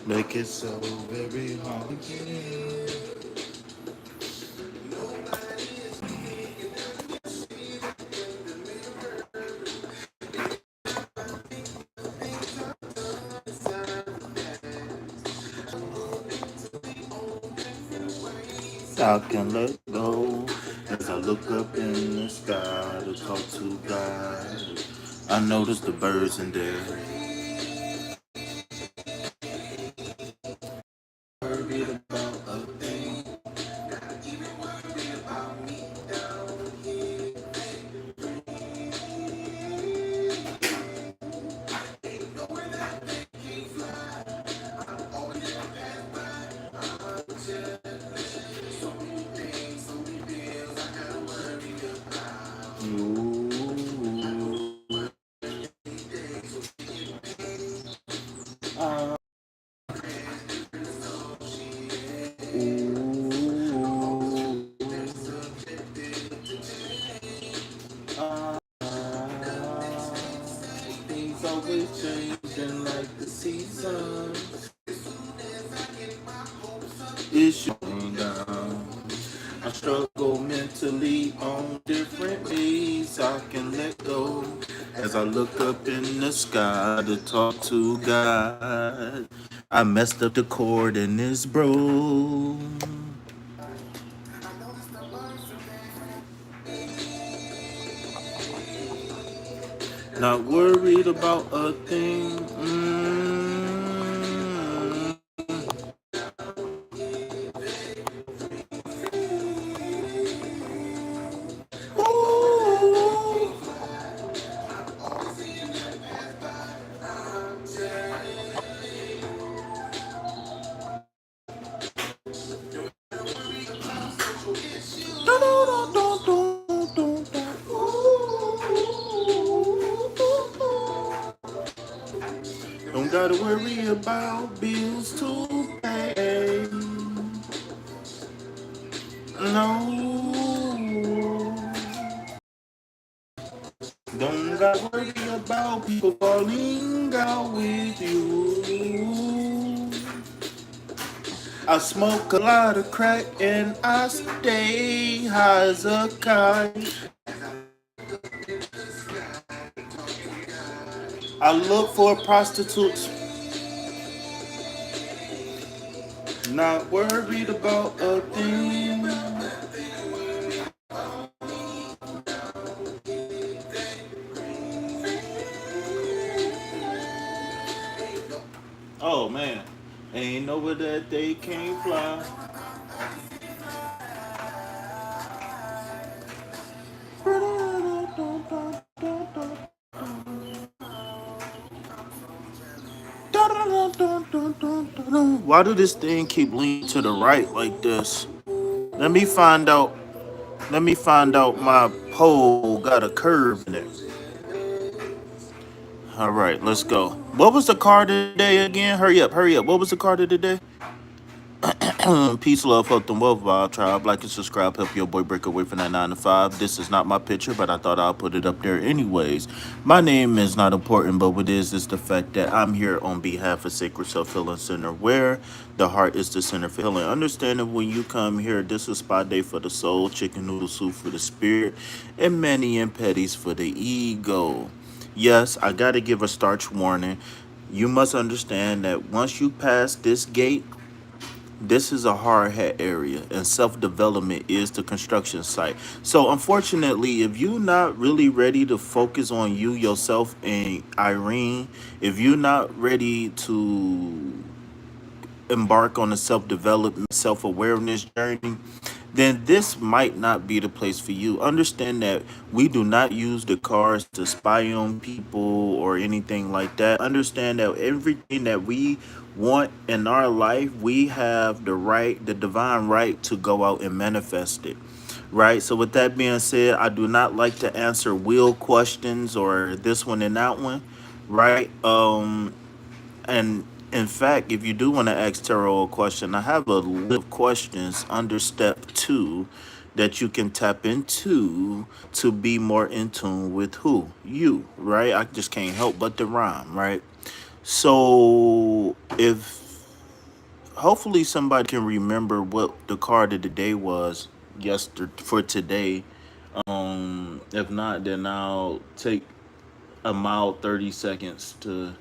Make it so very hard to get in. I can let go as I look up in the sky to talk to God. I notice the birds in there. Worried about a thing. Ooh. Uh, ooh. Uh, things always changing like the seasons. It's showing down. I struggle mentally on different ways. I can let go as I look up in the sky to talk to God. I messed up the chord and it's broke. Not worried about a thing. Ooh. Don't gotta worry about bills to pay. No. Don't gotta worry about people falling out with you. I smoke a lot of crack and I stay high as a kite. I look for prostitutes, not worried about a thing. Oh man, ain't nowhere that they can't fly. Why do this thing keep leaning to the right like this? Let me find out. Let me find out my pole got a curve in it. All right, let's go. What was the card today again? Hurry up, hurry up. What was the card of the day? Peace, love, health, and wealth, Vibe Tribe. Like and subscribe, help your boy break away from that 9 to 5. This is not my picture, but I thought I'll put it up there anyways. My name is not important, but what is the fact that I'm here on behalf of Sacred Self Healing Center, where the heart is the center for healing. Understanding when you come here, this is spa day for the soul, chicken noodle soup for the spirit, and mani and petties for the ego. Yes, I got to give a starch warning. You must understand that once you pass this gate, this is a hard hat area and self-development is the construction site. So unfortunately, if you're not really ready to focus on you, yourself, and Irene, if you're not ready to embark on a self-development, self-awareness journey, then this might not be the place for you. Understand that we do not use the cards to spy on people or anything like that. Understand that everything that we want in our life, we have the right, the divine right to go out and manifest it. Right. So with that being said, I do not like to answer will questions or this one and that one. Right. And in fact, if you do want to ask Tarot a question, I have a list of questions under step 2 that you can tap into to be more in tune with who? You, right? I just can't help but to rhyme, right? So if hopefully somebody can remember what the card of the day was yesterday for today. If not, then I'll take a mild 30 seconds to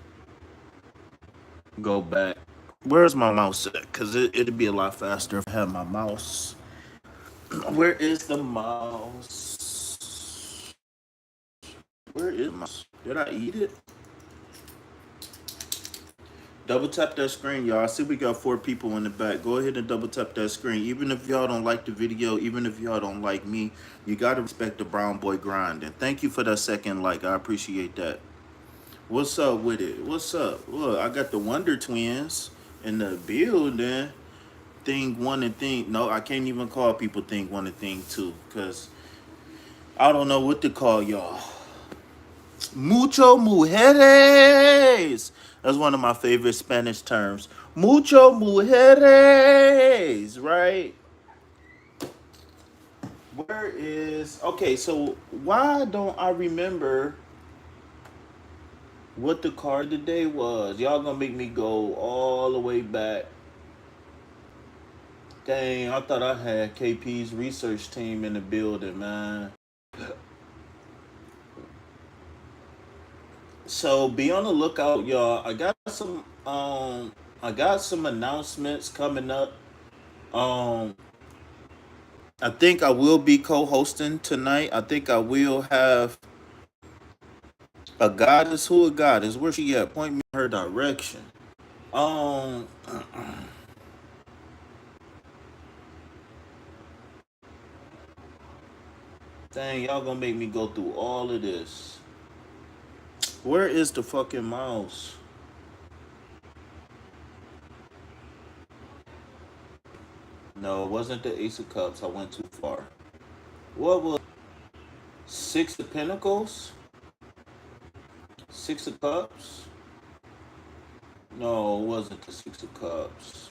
go back. Where's my mouse at? Because it'd be a lot faster if I had my mouse. Where is the mouse? Where is my mouse? Did I eat it? Double tap that screen, y'all. I see we got 4 people in the back. Go ahead and double tap that screen. Even if y'all don't like the video, even if y'all don't like me, you gotta respect the brown boy grind. And thank you for that second like. I appreciate that. What's up with it? What's up? Look, I got the Wonder Twins in the building. Thing one and thing. No, I can't even call people thing one and thing two because I don't know what to call y'all. Mucho mujeres. That's one of my favorite Spanish terms. Mucho mujeres, right? Where is okay? So why don't I remember what the card today was? Y'all gonna make me go all the way back. Dang, I thought I had KP's research team in the building, man. So be on the lookout, y'all. I got some announcements coming up. Um I think I will be co-hosting tonight. I think I will have a goddess. Who a goddess? Where she at? Point me in her direction. Um Dang, y'all gonna make me go through all of this. Where is the fucking mouse? No, it wasn't the Ace of Cups. I went too far. What was Six of Pentacles? Six of Cups? No, it wasn't the Six of Cups.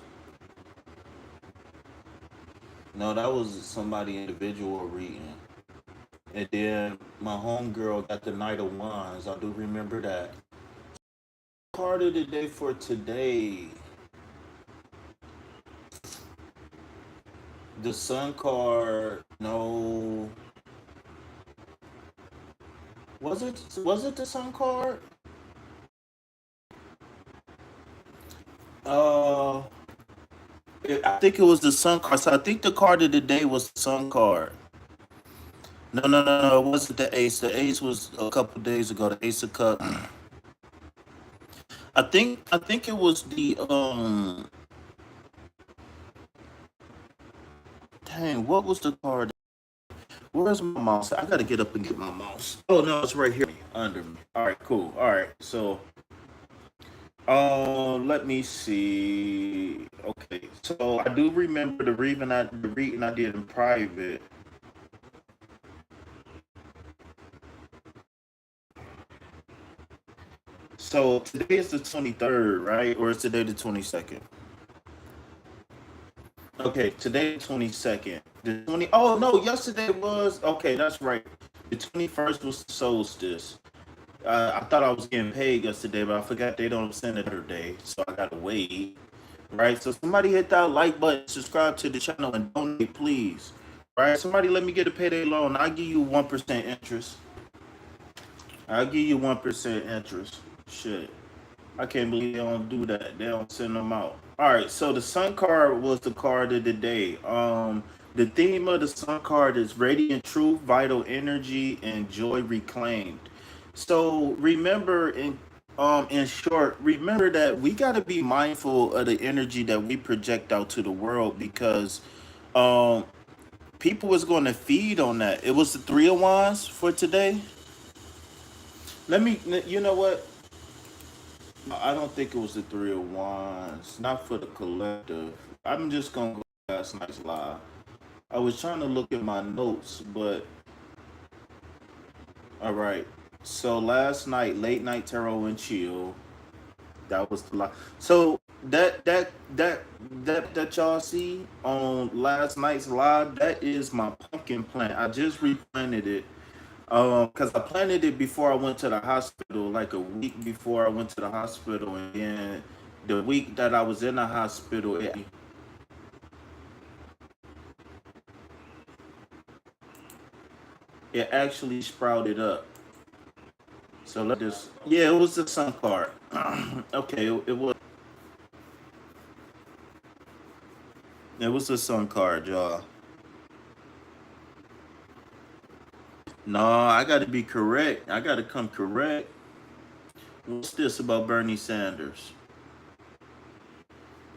No, that was somebody individual reading. And then my homegirl got the Knight of Wands. I do remember that. Card of the day for today. The Sun card. No. Was it the Sun card? Uh I think it was the Sun card. So I think the card of the day was the Sun card. No. It wasn't the Ace. The Ace was a couple days ago. The Ace of Cups. I think it was the Dang, what was the card? Where's my mouse? I gotta get up and get my mouse. Oh no, it's right here under me. All right, cool. All right, so let me see. Okay, so I do remember the reading I did in private. So today is the 23rd, right? Or is today the 22nd? Okay, today the 22nd. The 20. Oh no, yesterday was okay. That's right. The 21st was solstice. I thought I was getting paid yesterday, but I forgot they don't send it her day, so I gotta wait. Right. So somebody hit that like button, subscribe to the channel, and donate, please. Right. Somebody let me get a payday loan. I'll give you 1% interest. I'll give you 1% interest. Shit. I can't believe they don't do that. They don't send them out. All right, so the Sun card was the card of the day. The theme of the Sun card is radiant truth, vital energy, and joy reclaimed. So remember, in short, remember that we got to be mindful of the energy that we project out to the world because um people was going to feed on that. It was the Three of Wands for today. Let me, you know what? I don't think it was the Three of Wands. Not for the collective. I'm just gonna go last night's live. I was trying to look at my notes, but all right. So last night, late night tarot and chill. That was the live. So that y'all see on last night's live. That is my pumpkin plant. I just replanted it. Because I planted it before I went to the hospital, like a week before I went to the hospital, and then The week that I was in the hospital, it actually sprouted up. So let this. Yeah, it was the sun card. Okay, it was. It was the sun card, y'all. No, I got to be correct. I got to come correct. What's this about Bernie Sanders?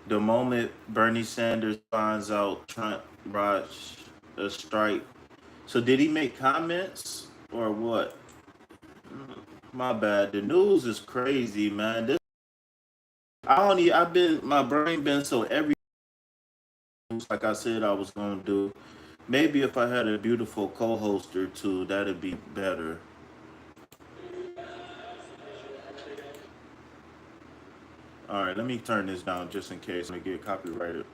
The moment Bernie Sanders finds out Trump rides a strike. So did he make comments or what? My bad. The news is crazy, man. This I don't even, I've been my brain been so every like I said I was gonna do. Maybe if I had a beautiful co-host or two, that'd be better. All right, let me turn this down just in case I get copyrighted.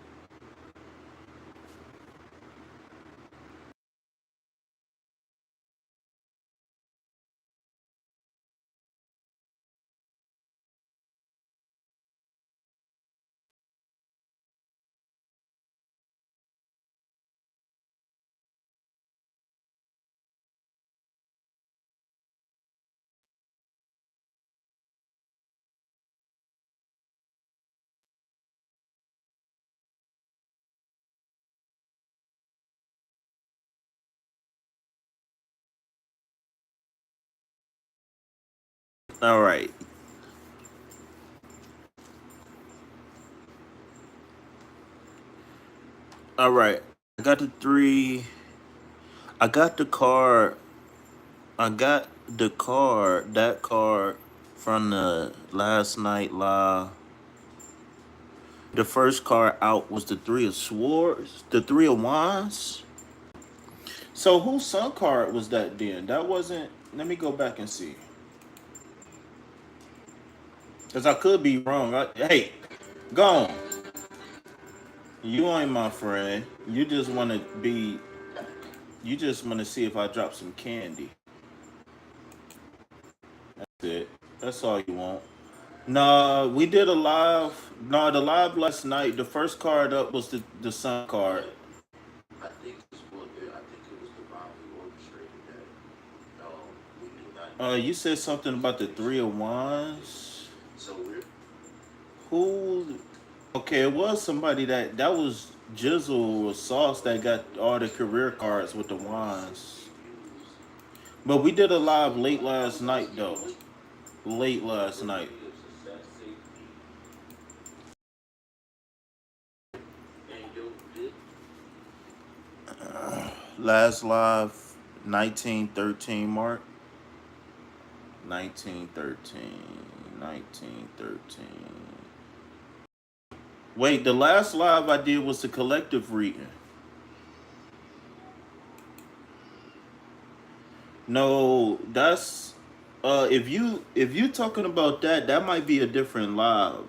All right, all right. I got the three. I got the card. I got the card. That card from the last night live. The first card out was the Three of Swords, the Three of Wands. So whose sun card was that then? That wasn't. Let me go back and see. Because I could be wrong. Hey, go on. You ain't my friend. You just want to be. You just want to see if I drop some candy. That's it. That's all you want. No, we did a live. No, the live last night. The first card up was the sun card. You said something about the Three of Wands. Who? Okay, it was somebody that was Jizzle or Sauce that got all the career cards with the wands. But we did a live late last night though. Late last night. Last live 1913 mark. 1913. 1913. Wait, the last live I did was the collective reading. No, that's if you talking about that, that might be a different live.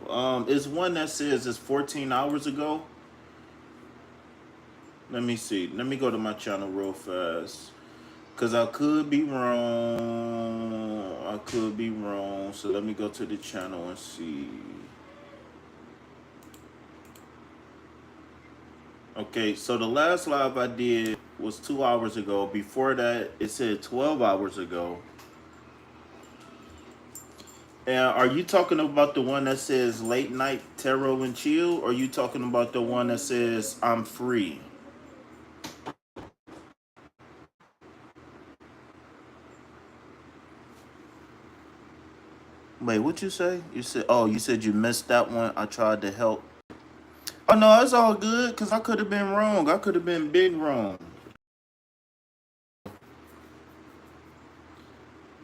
It's one that says it's 14 hours ago. Let me see. Let me go to my channel real fast. Cause I could be wrong. I could be wrong. So let me go to the channel and see. Okay, so the last live I did was 2 hours ago. Before that, it said 12 hours ago. And are you talking about the one that says late night tarot and chill? Or are you talking about the one that says I'm free? Wait, what you say? You said, oh, you said you missed that one. I tried to help. Oh no, it's all good because I could have been wrong. I could have been big wrong.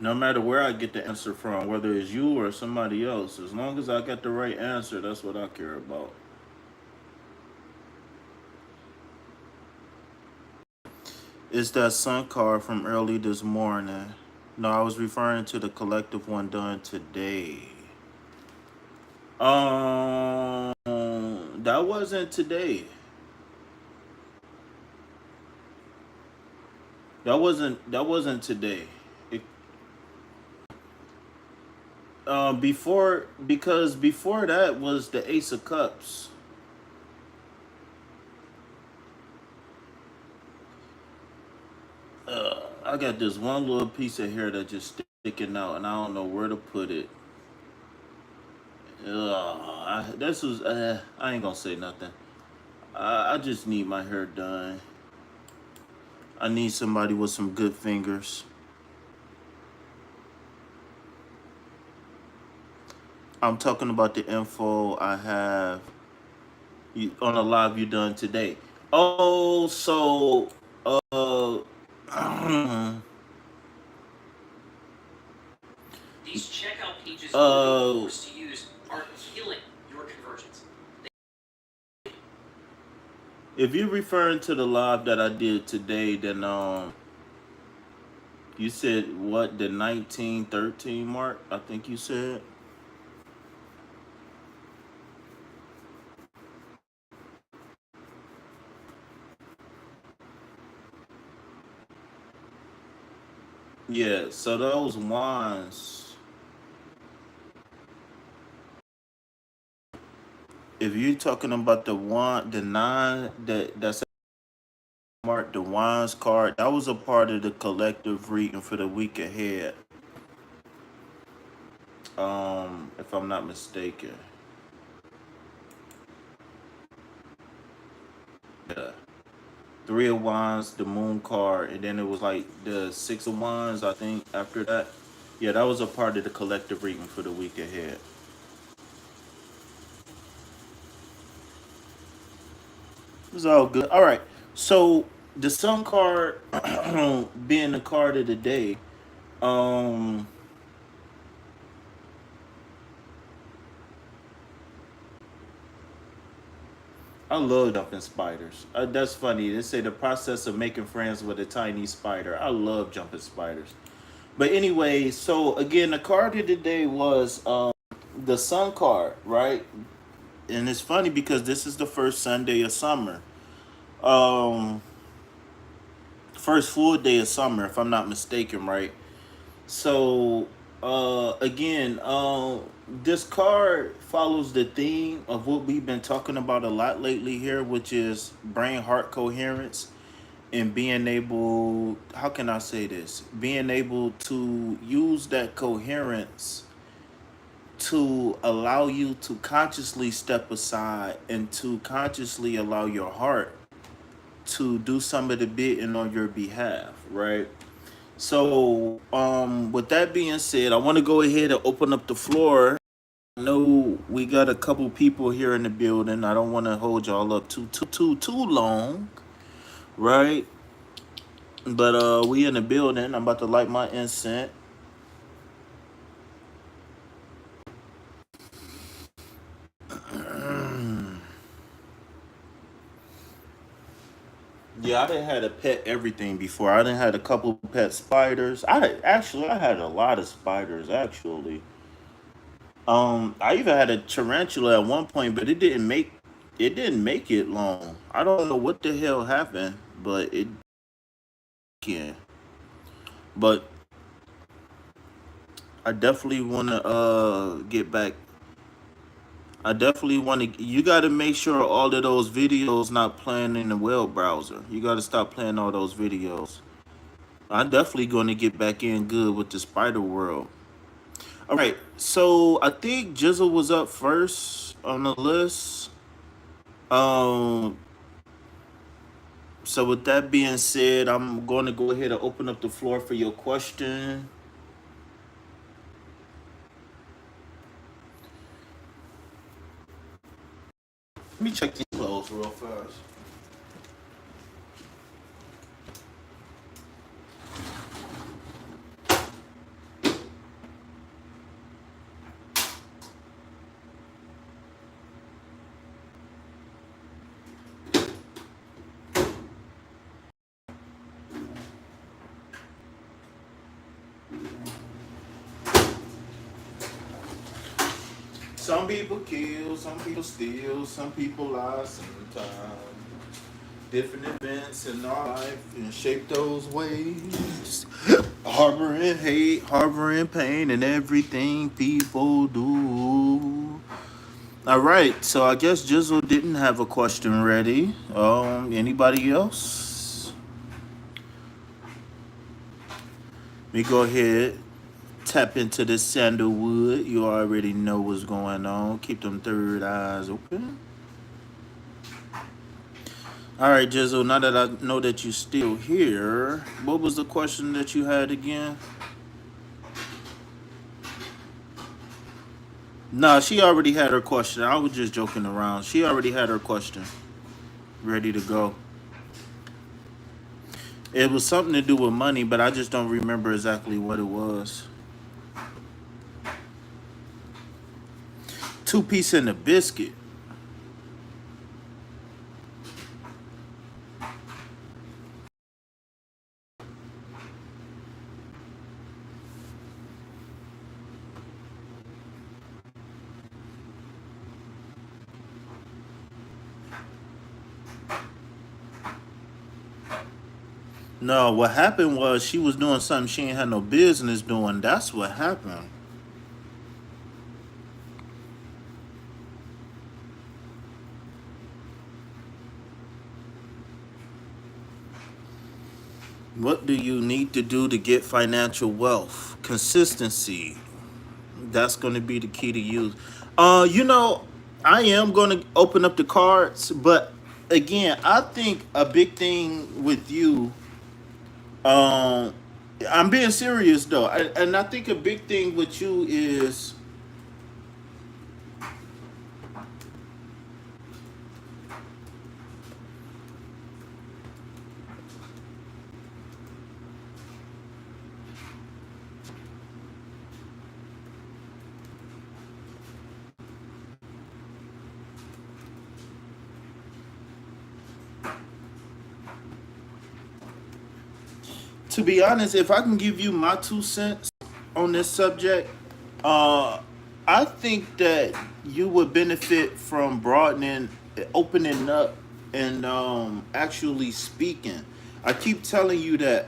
No matter where I get the answer from, whether it's you or somebody else, as long as I got the right answer, that's what I care about. It's that sun card from early this morning. No, I was referring to the collective one done today. That wasn't today. That wasn't today. It, Before that was the Ace of Cups. I got this one little piece of hair that just sticking out, and I don't know where to put it. This was. I ain't gonna say nothing. I just need my hair done. I need somebody with some good fingers. I'm talking about the info I have on a live you done today. Oh, so uh, These checkout pages you're forced to use are killing your conversions. if you're referring to the live that I did today, then you said what, the 1913 mark? I think you said. Yeah. So those wands. If you're talking about the one, the nine, that's marked the wands card, that was a part of the collective reading for the week ahead. If I'm not mistaken. Yeah. Three of Wands, the Moon card, and then it was like the Six of Wands, I think, after that. Yeah, that was a part of the collective reading for the week ahead. It was all good. All right. So the Sun card being the card of the day, um, I love jumping spiders. That's funny. They say the process of making friends with a tiny spider. I love jumping spiders. But anyway, so again, the card of the day was the Sun card, right? And it's funny because this is the first Sunday of summer. Um, first full day of summer, if I'm not mistaken, right? So, again, this card follows the theme of what we've been talking about a lot lately here, which is brain heart coherence and being able, how can I say this? Being able to use that coherence to allow you to consciously step aside and to consciously allow your heart to do some of the bidding on your behalf, right? So, with that being said, I want to go ahead and open up the floor. I know we got a couple people here in the building. I don't want to hold y'all up too long, right? But we in the building. I'm about to light my incense. Yeah, I didn't had a pet everything before. I didn't had a couple pet spiders. I had a lot of spiders actually. I even had a tarantula at one point, but it didn't make it long. I don't know what the hell happened, but it can. But I definitely want to get back. I definitely want to. You got to make sure all of those videos not playing in the web browser. You got to stop playing all those videos. I'm definitely going to get back in good with the Spider World. All right, so I think Jizzle was up first on the list. Um, so with that being said, I'm going to go ahead and open up the floor for your question. Let me check these clothes real fast. Some people kill, some people steal, some people lie sometimes. different events in our life and shape those ways. Harboring hate, harboring pain, and everything people do. All right, so I guess Jizzle didn't have a question ready. Anybody else? Let me go ahead, tap into this sandalwood. You already know what's going on. Keep them third eyes open. All right, Jizzle, now that I know that you're still here, what was the question that you had again? Nah, she already had her question. I was just joking around. She already had her question ready to go. It was something to do with money, but I just don't remember exactly what it was. Two-piece in a biscuit. No, what happened was she was doing something she ain't had no business doing. That's what happened. What do you need to do to get financial wealth? Consistency. That's going to be the key to use. You know, I am going to open up the cards, but again, I think a big thing with you, um, I'm being serious though, and I think a big thing with you is, to be honest, if I can give you my 2 cents on this subject, uh, I think that you would benefit from broadening, opening up, and actually speaking. I keep telling you that.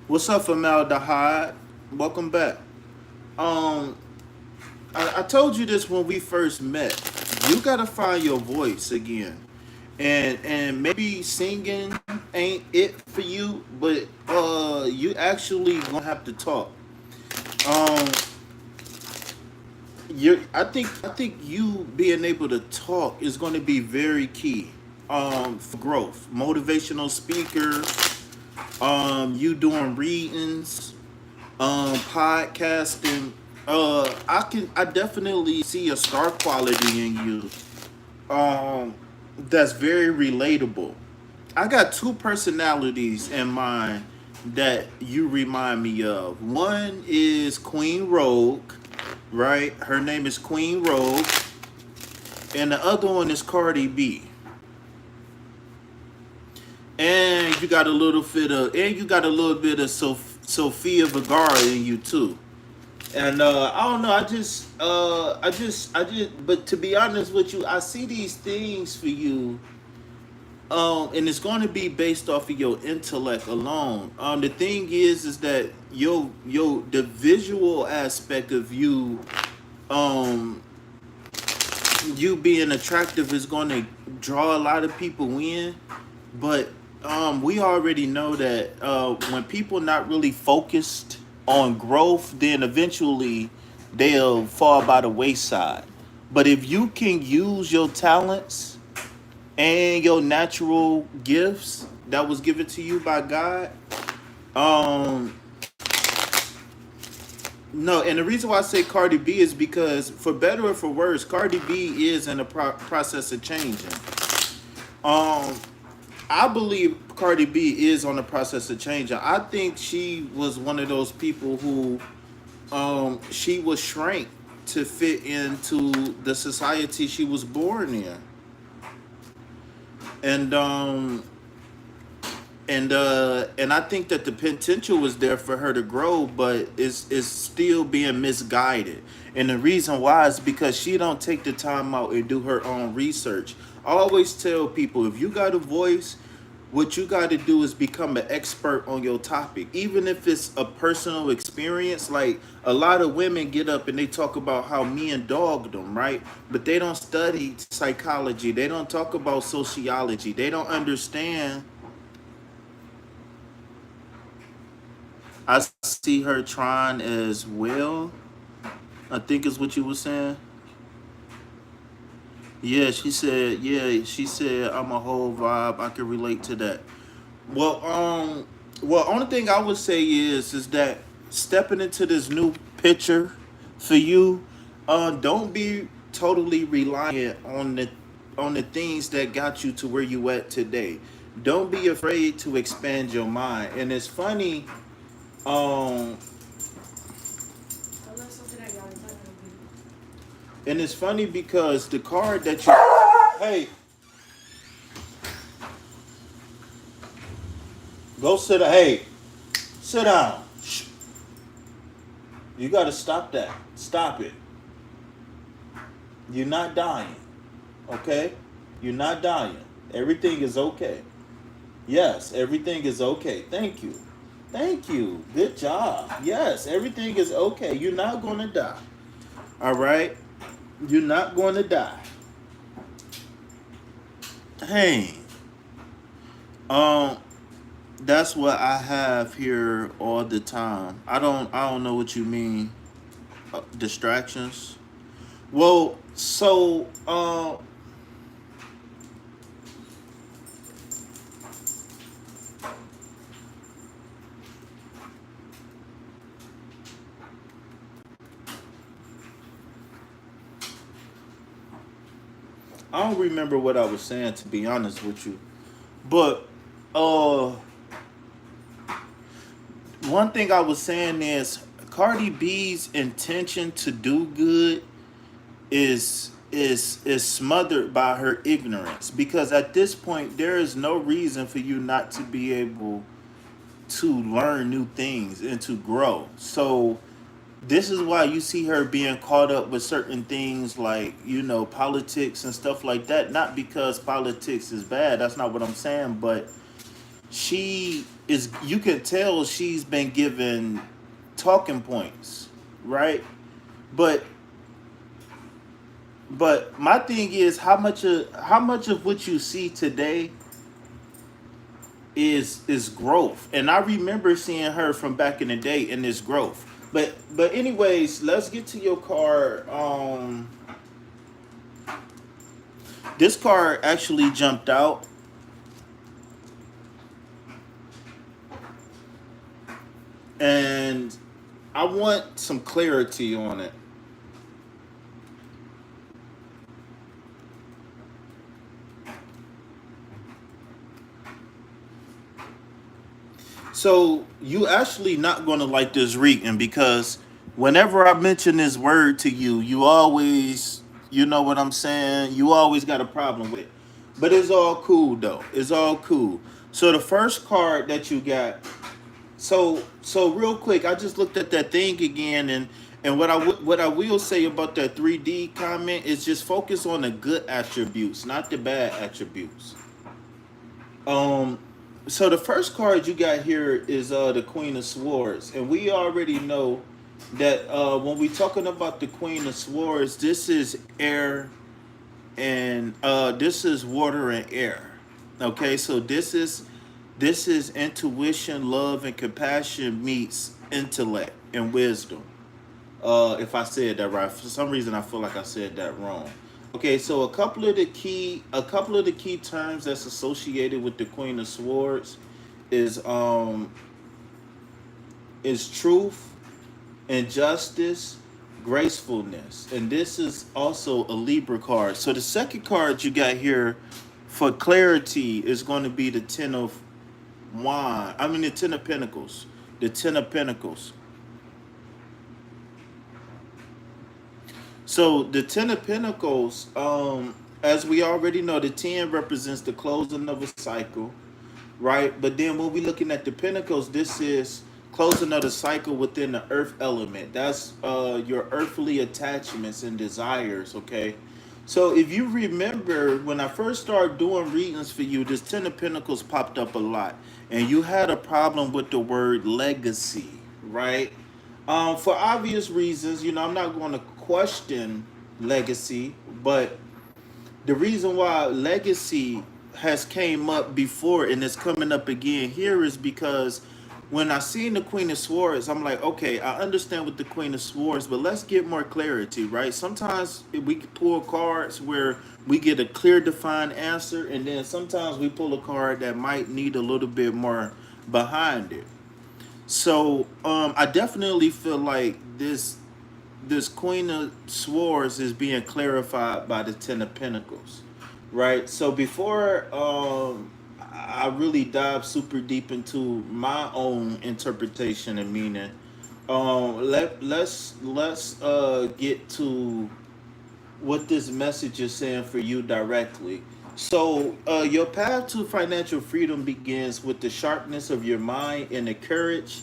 What's up, Formaldehyde? Welcome back. Um, I told you this when we first met. You gotta find your voice again, and maybe singing ain't it for you, but you actually gonna have to talk. Um, I think you being able to talk is going to be very key. For growth, motivational speaker, you doing readings, podcasting. I definitely see a star quality in you. That's very relatable. I got two personalities in mind that you remind me of. One is Queen Rogue, right? Her name is Queen Rogue, and the other one is Cardi B. And you got a little bit of, Sophia Vergara in you too. And I don't know. But to be honest with you, I see these things for you, and it's going to be based off of your intellect alone. The thing is that the visual aspect of you, um, you being attractive is going to draw a lot of people in, but we already know that when people not really focused on growth, then eventually they'll fall by the wayside. But if you can use your talents and your natural gifts that was given to you by God, um, no, and the reason why I say Cardi B is because, for better or for worse, Cardi B is in the process of changing. Um, I believe Cardi B is on the process of changing. I think she was one of those people who, she was shrank to fit into the society she was born in, and I think that the potential was there for her to grow, but is still being misguided. And the reason why is because she don't take the time out and do her own research. I always tell people, if you got a voice, what you got to do is become an expert on your topic, even if it's a personal experience. Like, a lot of women get up and they talk about how men dogged them, right? But they don't study psychology, they don't talk about sociology, they don't understand. I see her trying as well, I think is what you were saying. Yeah, she said I'm a whole vibe, I can relate to that. Well, only thing I would say is that stepping into this new picture for you, don't be totally reliant on the things that got you to where you at today. Don't be afraid to expand your mind. Um, and it's funny because the card that you, hey, go sit down. Hey, sit down. Shh. You got to stop that. Stop it. You're not dying. Okay? You're not dying. Everything is okay. Yes, everything is okay. Thank you. Thank you. Good job. Yes, everything is okay. You're not going to die. All right? You're not going to die. Hey, um, that's what I have here all the time. I don't know what you mean. Distractions. Well, so I don't remember what I was saying, to be honest with you. But uh one thing I was saying is Cardi B's intention to do good is smothered by her ignorance, because at this point there is no reason for you not to be able to learn new things and to grow. So this is why you see her being caught up with certain things like, politics and stuff like that. Not because politics is bad, that's not what I'm saying, but she is, you can tell she's been given talking points, right? but but my thing is, how much of what you see today is growth. And I remember seeing her from back in the day in this growth. But anyways, let's get to your card. This card actually jumped out, and I want some clarity on it. So you actually not gonna like this reading, because whenever I mention this word to you, you always, you know what I'm saying, you always got a problem with it. But it's all cool though. It's all cool. So the first card that you got, so real quick, I just looked at that thing again, and what I will say about that 3D comment is just focus on the good attributes, not the bad attributes. Um, so the first card you got here is the Queen of Swords, and we already know that when we talking about the Queen of Swords, this is air, and this is water and air. Okay, so this is intuition, love, and compassion meets intellect and wisdom. If I said that right, for some reason I feel like I said that wrong. Okay, so a couple of the key terms that's associated with the Queen of Swords is um is truth, injustice, gracefulness, and this is also a Libra card. So the second card you got here for clarity is going to be the Ten of Wine. I mean the Ten of Pentacles. The Ten of Pentacles. So the Ten of Pentacles, as we already know, the ten represents the closing of a cycle, right? But then when we're looking at the Pentacles, this is closing of the cycle within the earth element. That's your earthly attachments and desires, okay? So if you remember when I first started doing readings for you, this Ten of Pentacles popped up a lot. And you had a problem with the word legacy, right? For obvious reasons, I'm not going to question legacy, but the reason why legacy has came up before and it's coming up again here is because when I seen the Queen of Swords, I'm like, okay, I understand with the Queen of Swords, but let's get more clarity, right? Sometimes we pull cards where we get a clear, defined answer, and then sometimes we pull a card that might need a little bit more behind it. So I definitely feel like this Queen of Swords is being clarified by the Ten of Pentacles, right? So before I really dive super deep into my own interpretation and meaning, let's get to what this message is saying for you directly. So, your path to financial freedom begins with the sharpness of your mind and the courage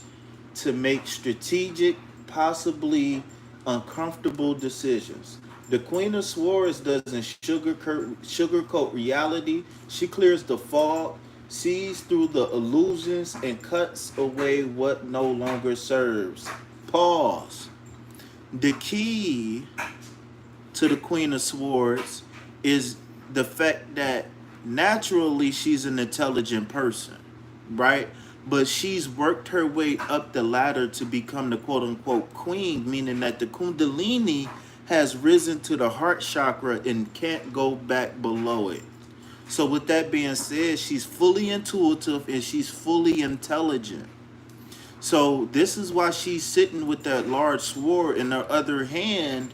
to make strategic, possibly uncomfortable decisions. The Queen of Swords doesn't sugarcoat reality. She clears the fog, sees through the illusions, and cuts away what no longer serves. Pause. The key to the Queen of Swords is the fact that naturally she's an intelligent person, right? But she's worked her way up the ladder to become the quote unquote queen, meaning that the Kundalini has risen to the heart chakra and can't go back below it. So, with that being said, she's fully intuitive and she's fully intelligent. So, this is why she's sitting with that large sword in her other hand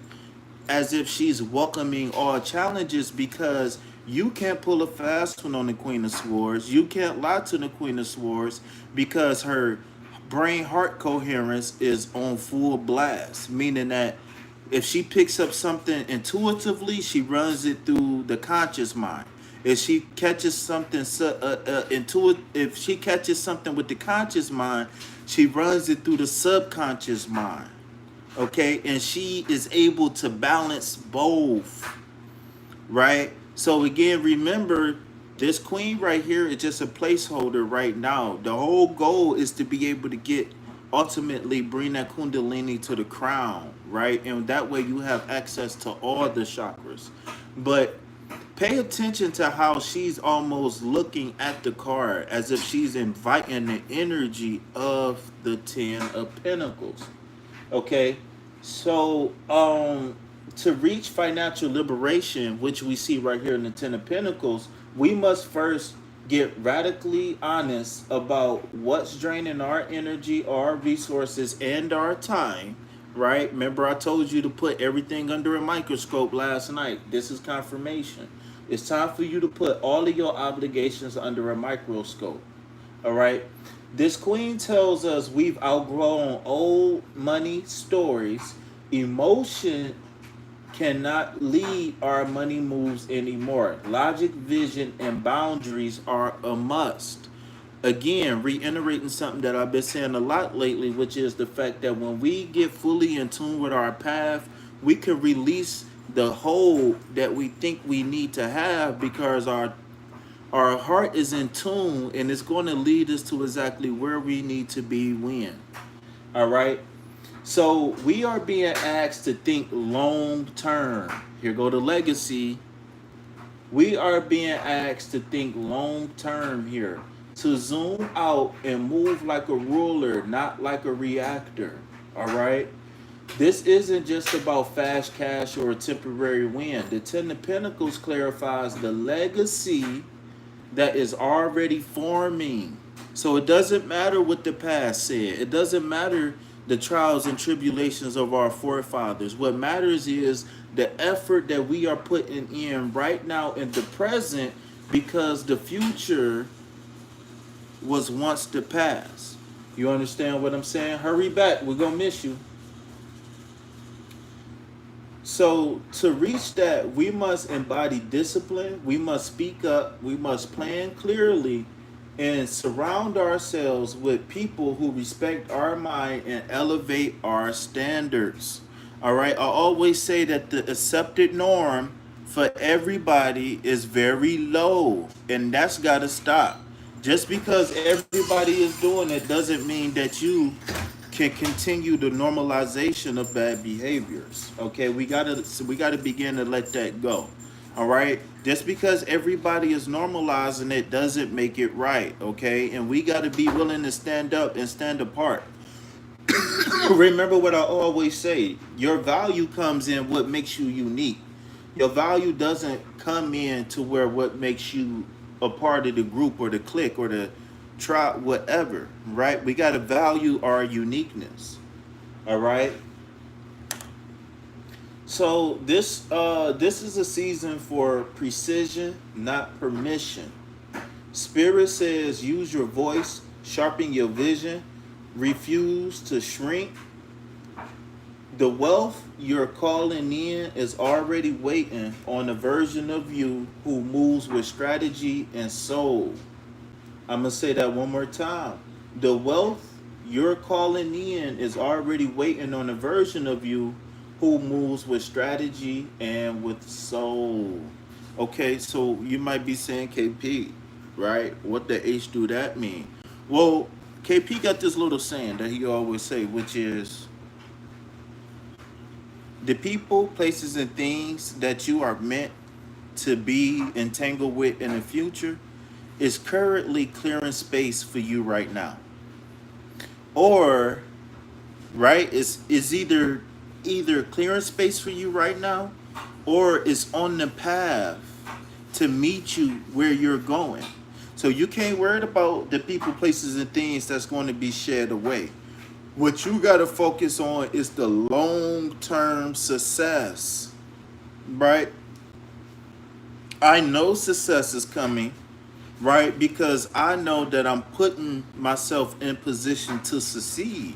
as if she's welcoming all challenges because you can't pull a fast one on the Queen of Swords. You can't lie to the Queen of Swords because her brain heart coherence is on full blast, meaning that if she picks up something intuitively, she runs it through the conscious mind. If she catches something if she catches something with the conscious mind, she runs it through the subconscious mind. Okay, and she is able to balance both, right? So again, remember, this queen right here is just a placeholder right now. The whole goal is to be able to get, ultimately bring that kundalini to the crown, right? And that way you have access to all the chakras. But pay attention to how she's almost looking at the card as if she's inviting the energy of the Ten of Pentacles. Okay, so to reach financial liberation, which we see right here in the Ten of Pentacles, we must first get radically honest about what's draining our energy, our resources, and our time. Right? Remember, I told you to put everything under a microscope last night. This is confirmation. It's time for you to put all of your obligations under a microscope. All right. This queen tells us we've outgrown old money stories. Emotion cannot lead our money moves anymore. Logic, vision, and boundaries are a must. Again, reiterating something that I've been saying a lot lately, which is the fact that when we get fully in tune with our path, we can release the hold that we think we need to have because our heart is in tune and it's going to lead us to exactly where we need to be when. All right. So we are being asked to think long term. Here go the legacy. We are being asked to think long term here. To zoom out and move like a ruler, not like a reactor. All right. This isn't just about fast cash or a temporary win. The Ten of Pentacles clarifies the legacy that is already forming. So it doesn't matter what the past said. It doesn't matter the trials and tribulations of our forefathers. What matters is the effort that we are putting in right now in the present because the future was once the past. You understand what I'm saying? Hurry back. We're going to miss you. So to reach that, we must embody discipline. We must speak up. We must plan clearly. and surround ourselves with people who respect our mind and elevate our standards. All right. I always say that the accepted norm for everybody is very low, and that's got to stop. Just because everybody is doing it doesn't mean that you can continue the normalization of bad behaviors. Okay, we gotta begin to let that go. All right, just because everybody is normalizing it doesn't make it right. Okay, and we gotta be willing to stand up and stand apart. Remember what I always say: your value comes in what makes you unique. Your value doesn't come in to where what makes you a part of the group or the clique or the tribe, whatever. Right? We got to value our uniqueness. All right. So this is a season for precision, not permission. Spirit says use your voice, sharpen your vision, refuse to shrink. The wealth you're calling in is already waiting on a version of you who moves with strategy and soul. I'm going to say that one more time. The wealth you're calling in is already waiting on a version of you who moves with strategy and with soul. Okay, so you might be saying, KP, right? What the H do that mean? Well, KP got this little saying that he always say, which is the people, places, and things that you are meant to be entangled with in the future is currently clearing space for you right now. Or, right, is either clearing space for you right now or is on the path to meet you where you're going. So you can't worry about the people, places, and things that's going to be shared away. What you got to focus on is the long term success, right? I know success is coming, right? Because I know that I'm putting myself in position to succeed.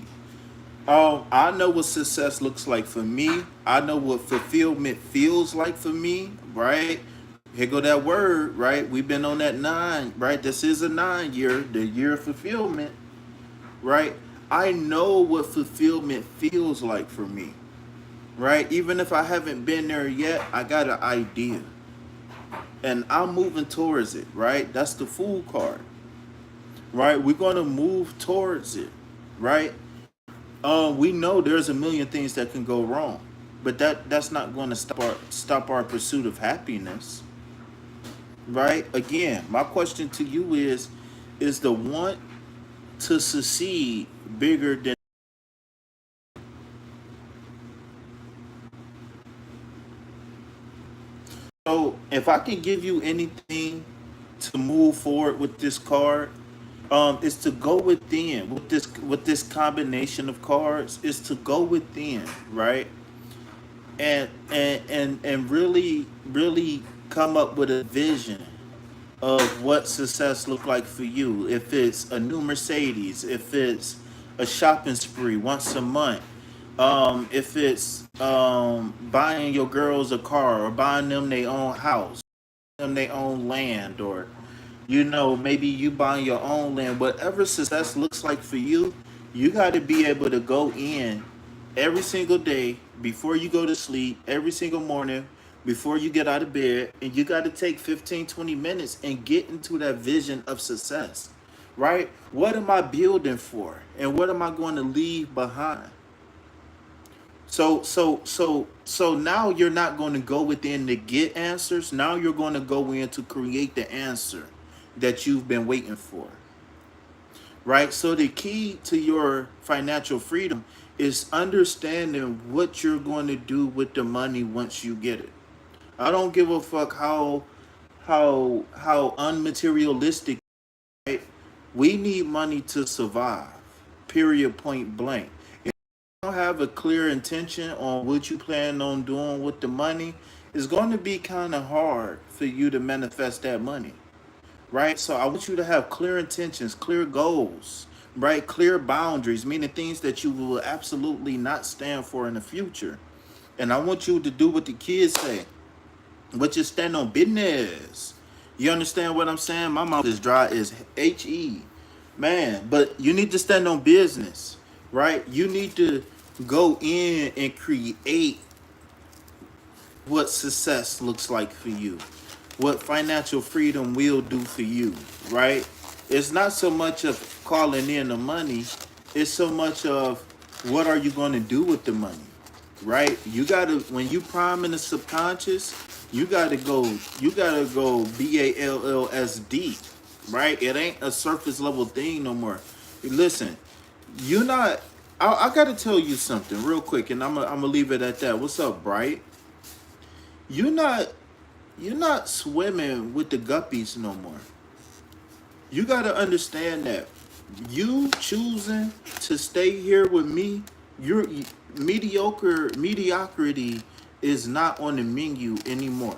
I know what success looks like for me. I know what fulfillment feels like for me, right? Here go that word, right? We've been on that 9, right? This is a 9 year, the year of fulfillment, right? I know what fulfillment feels like for me, right? Even if I haven't been there yet, I got an idea and I'm moving towards it, right? That's the fool card, right? We're going to move towards it, right? We know there's a million things that can go wrong, but that's not going to stop our pursuit of happiness, right? Again, my question to you is the want to succeed bigger than? So if I can give you anything to move forward with this card, is to go within with this combination of cards is to go within, right? And really come up with a vision of what success look like for you. If it's a new Mercedes, if it's a shopping spree once a month, if it's buying your girls a car or buying them their own house, them their own land, or maybe you buying your own land. Whatever success looks like for you, you got to be able to go in every single day before you go to sleep, every single morning before you get out of bed, and you got to take 15, 20 minutes and get into that vision of success, right? What am I building for, and what am I going to leave behind? So now you're not going to go within to get answers. Now you're going to go in to create the answer that you've been waiting for. Right? So the key to your financial freedom is understanding what you're going to do with the money once you get it. I don't give a fuck how unmaterialistic, right? We need money to survive. Period, point blank. Don't have a clear intention on what you plan on doing with the money, it's going to be kind of hard for you to manifest that money, right? So I want you to have clear intentions, clear goals, right? Clear boundaries, meaning things that you will absolutely not stand for in the future. And I want you to do what the kids say, which is stand on business. You understand what I'm saying? My mouth is dry as HE. Man, but you need to stand on business, right? You need to go in and create what success looks like for you, what financial freedom will do for you, right? It's not so much of calling in the money, it's so much of what are you going to do with the money, right? You got to, when you prime in the subconscious, you got to go BALLSD, right? It ain't a surface level thing no more. Listen, you're not, I got to tell you something real quick, and I'm gonna leave it at that. What's up, Bright? You're not you're not swimming with the guppies no more. You got to understand that you choosing to stay here with me, your mediocrity is not on the menu anymore.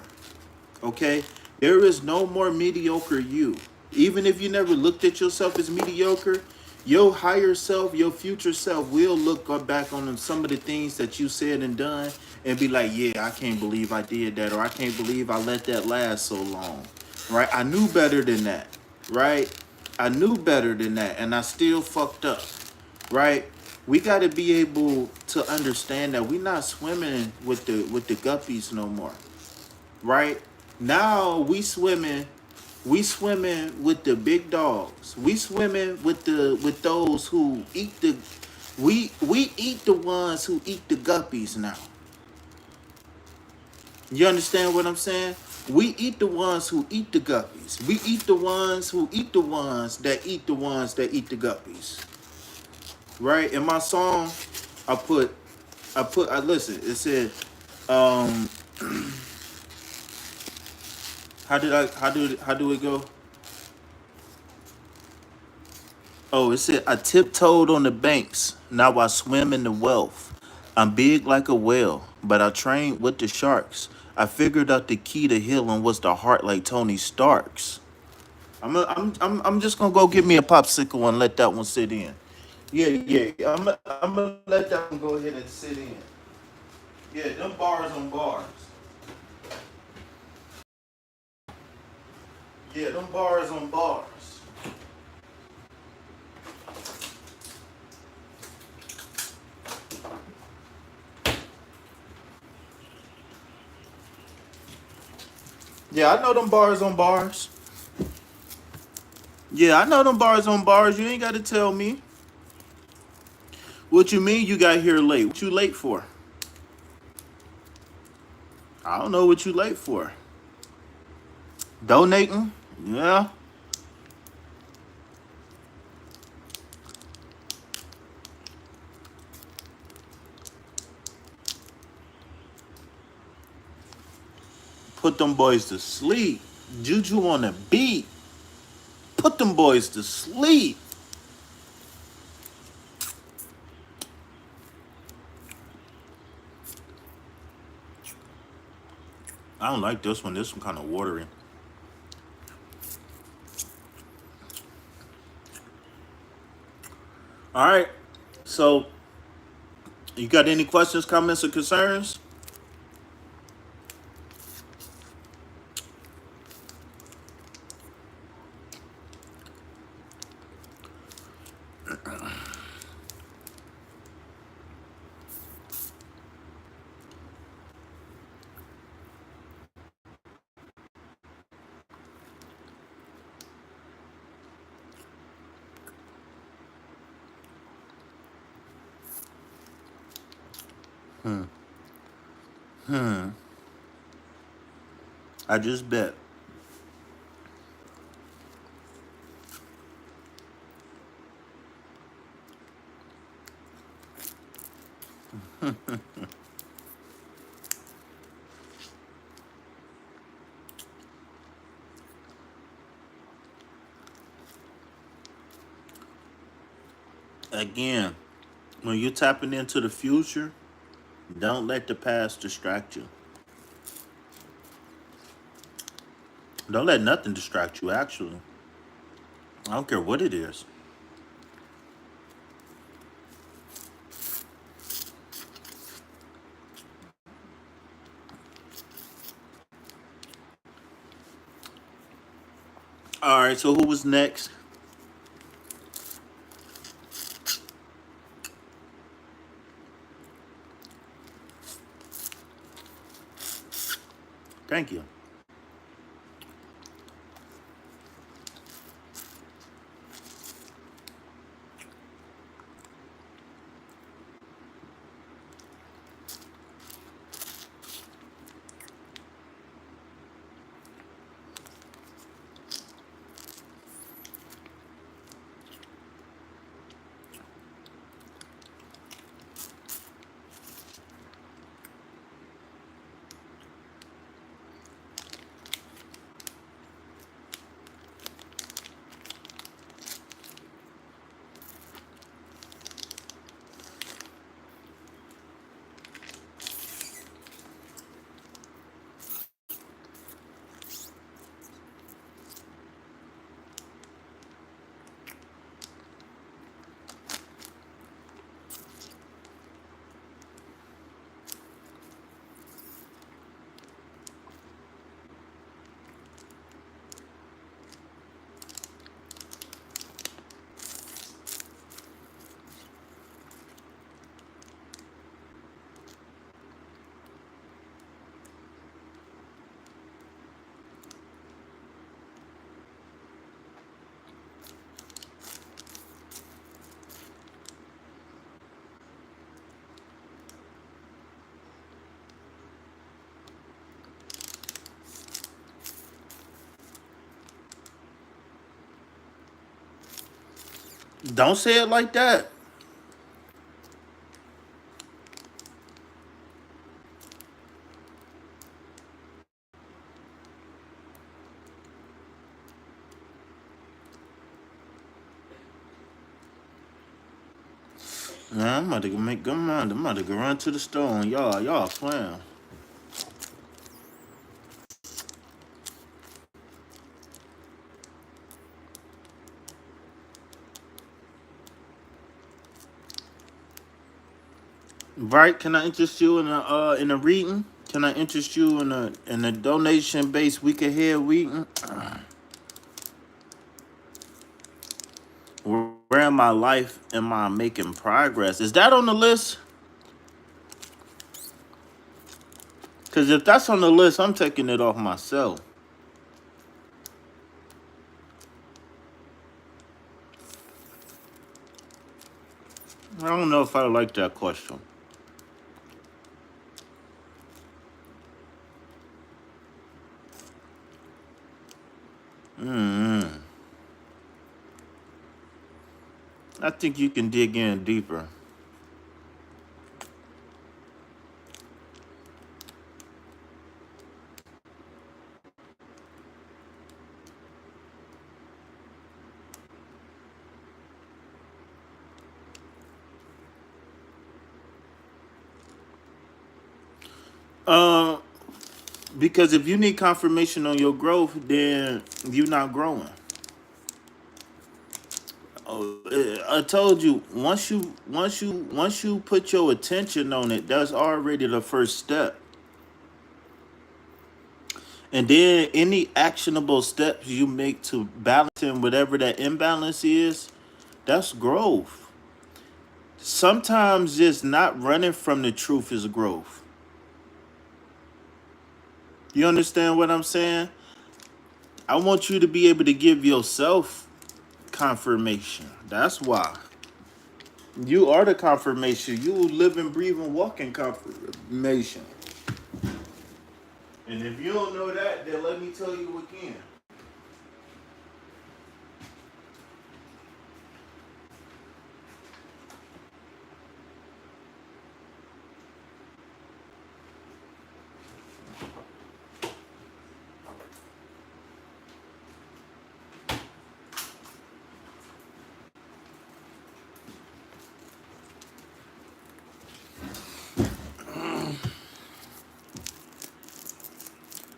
Okay? There is no more mediocre you. Even if you never looked at yourself as mediocre, your higher self, your future self will look back on some of the things that you said and done and be like, yeah, I can't believe I did that, or I can't believe I let that last so long. Right? I knew better than that. Right? I knew better than that, and I still fucked up. Right? We got to be able to understand that we're not swimming with the guppies no more, right? Now we swimming with the big dogs. We swimming with those who eat the we eat the ones who eat the guppies now. You understand what I'm saying? We eat the ones who eat the guppies. We eat the ones who eat the ones that eat the ones that eat the guppies. Right? In my song, I put I listen, it said, um how do it go? Oh, it said, I tiptoed on the banks. Now I swim in the wealth. I'm big like a whale, but I trained with the sharks. I figured out the key to healing was the heart like Tony Stark's. I'm just gonna go get me a popsicle and let that one sit in. Yeah, yeah. I'm gonna let that one go ahead and sit in. Yeah, them bars on bars. Yeah, them bars on bars. Yeah, I know them bars on bars. Yeah, I know them bars on bars. You ain't got to tell me. What you mean you got here late? What you late for? I don't know what you late for. Donating? Yeah. Put them boys to sleep. Juju on the beat. Put them boys to sleep. I don't like this one. This one kind of watery. All right. So, you got any questions, comments, or concerns? I just bet. Again, when you're tapping into the future, don't let the past distract you. Don't let nothing distract you, actually. I don't care what it is. All right, so who was next? Thank you. Don't say it like that. Man, I'm about to go make good mind. I'm about to go run to the store and y'all playing. Right? Can I interest you in a reading? Can I interest you in a donation based week ahead reading? Where in my life am I making progress? Is that on the list? Because if that's on the list, I'm taking it off myself. I don't know if I like that question. Mm-hmm. I think you can dig in deeper. Uh, because if you need confirmation on your growth, then you're not growing. I told you once you put your attention on it, that's already the first step. And then any actionable steps you make to balancing whatever that imbalance is, that's growth. Sometimes just not running from the truth is growth. You understand what I'm saying? I want you to be able to give yourself confirmation. That's why. You are the confirmation. You live and breathe and walk in confirmation. And if you don't know that, then let me tell you again.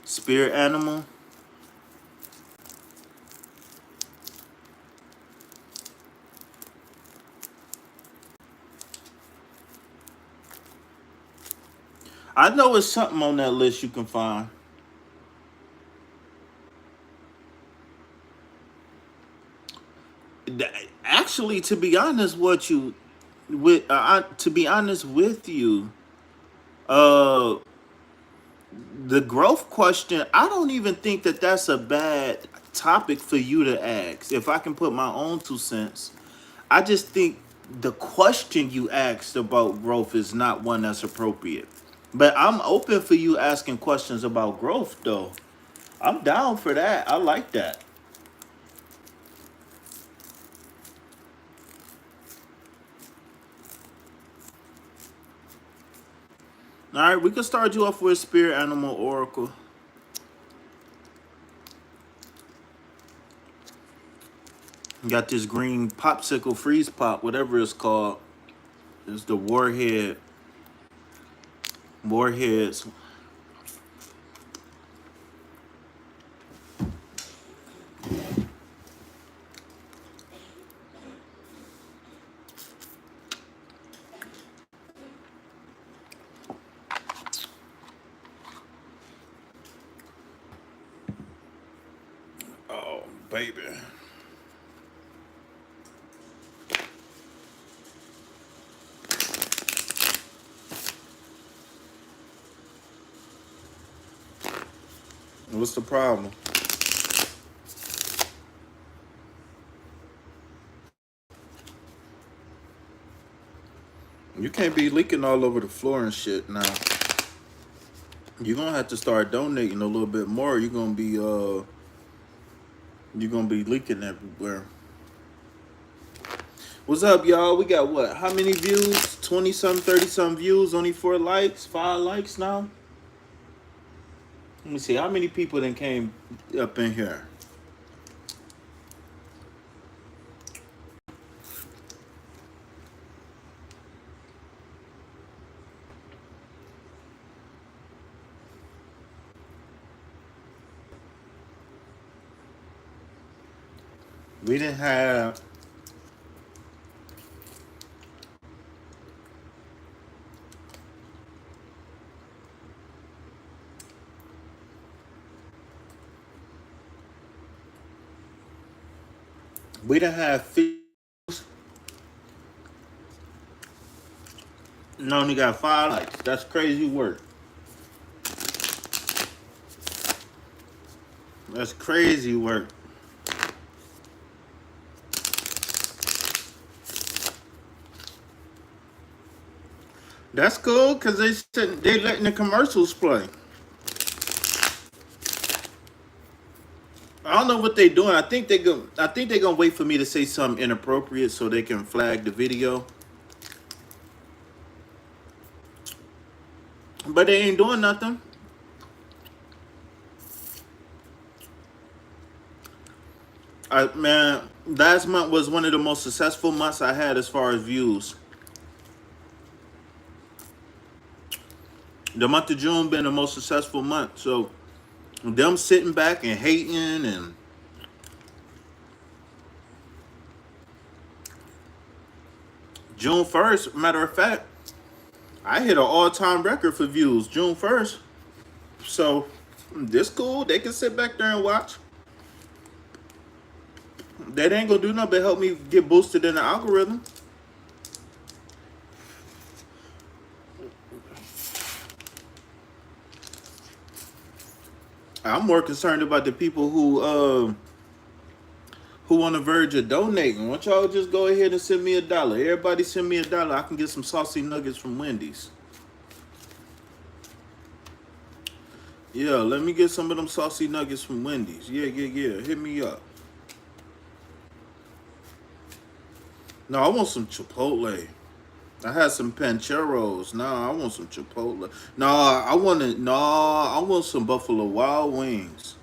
Spirit animal. I know it's something on that list you can find. Actually, to be honest, to be honest with you, uh, the growth question, I don't even think that that's a bad topic for you to ask. If I can put my own 2 cents, I just think the question you asked about growth is not one that's appropriate. But I'm open for you asking questions about growth, though. I'm down for that. I like that. All right, we can start you off with Spirit Animal Oracle. You got this green popsicle freeze pop, whatever it's called. It's the warhead. Warheads. Oh, baby. What's the problem? You can't be leaking all over the floor and shit now. You're gonna have to start donating a little bit more. You're gonna be leaking everywhere. What's up, y'all? We got what? How many views? 20 some, 30 some views, only 4 likes, 5 likes now. Let me see how many people then came up in here. We didn't have we didn't have no, only got 5 likes. That's crazy work. That's crazy work. That's cool because they letting the commercials play. I don't know what they doing. I think they gonna wait for me to say something inappropriate so they can flag the video. But they ain't doing nothing. Man, last month was one of the most successful months I had as far as views. The month of June been the most successful month. So them sitting back and hating and June 1st, matter of fact, I hit an all-time record for views June 1st. So this cool. They can sit back there and watch. That ain't gonna do nothing but help me get boosted in the algorithm. I'm more concerned about the people who on the verge of donating. Why don't y'all just go ahead and send me $1? Everybody send me $1. I can get some saucy nuggets from Wendy's. Yeah, let me get some of them saucy nuggets from Wendy's. Yeah. Hit me up. No, I want some Chipotle. I had some Pancheros. Nah, I want some Chipotle. I want some Buffalo Wild Wings.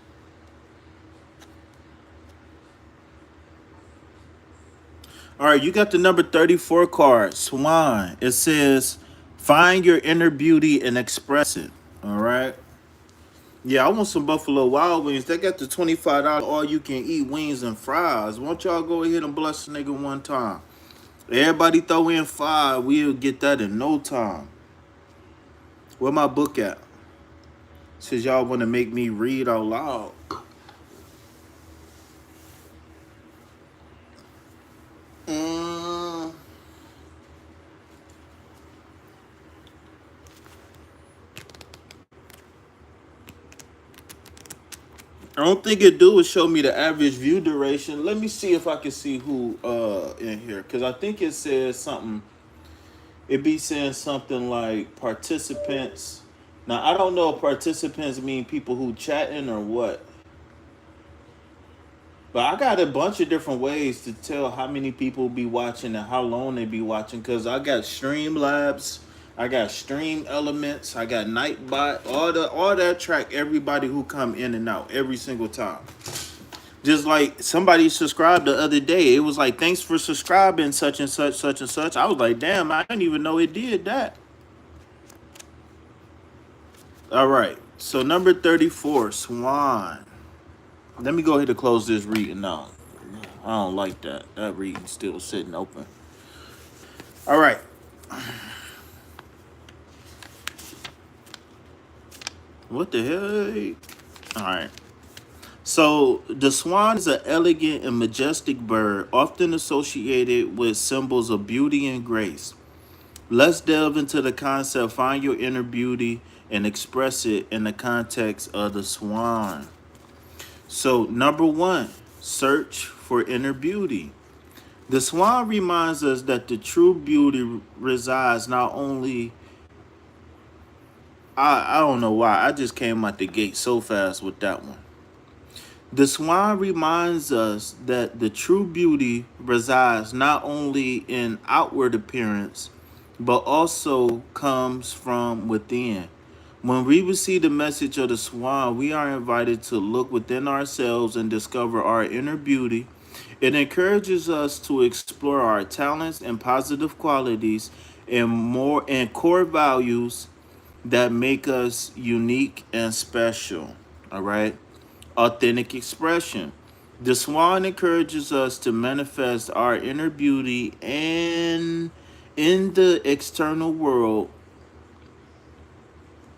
All right, you got the number 34 card, Swan. It says, find your inner beauty and express it. All right. Yeah, I want some Buffalo Wild Wings. They got the $25 all you can eat wings and fries. Why don't y'all go ahead and bless the nigga one time? Everybody throw in 5. We'll get that in no time. Where my book at? Says y'all want to make me read out loud. I don't think it do is show me the average view duration. Let me see if I can see who in here, because I think it says something. It be saying something like participants. Now I don't know if participants mean people who chatting or what. But I got a bunch of different ways to tell how many people be watching and how long they be watching. Cause I got Streamlabs, I got Stream Elements, I got Nightbot, all that track everybody who come in and out every single time. Just like somebody subscribed the other day, it was like, thanks for subscribing, such and such, such and such. I was like, damn, I didn't even know it did that. All right, so number 34, Swan. Let me go ahead and close this reading now. I don't like that. That reading's still sitting open. All right. What the hell? All right. So the swan is an elegant and majestic bird, often associated with symbols of beauty and grace. Let's delve into the concept, find your inner beauty, and express it in the context of the swan. So, number one, search for inner beauty. The swan reminds us that the true beauty resides not only. I don't know why. I just came out the gate so fast with that one. The swan reminds us that the true beauty resides not only in outward appearance, but also comes from within. When we receive the message of the swan, we are invited to look within ourselves and discover our inner beauty. It encourages us to explore our talents and positive qualities and core values that make us unique and special. All right. Authentic expression. The swan encourages us to manifest our inner beauty and in the external world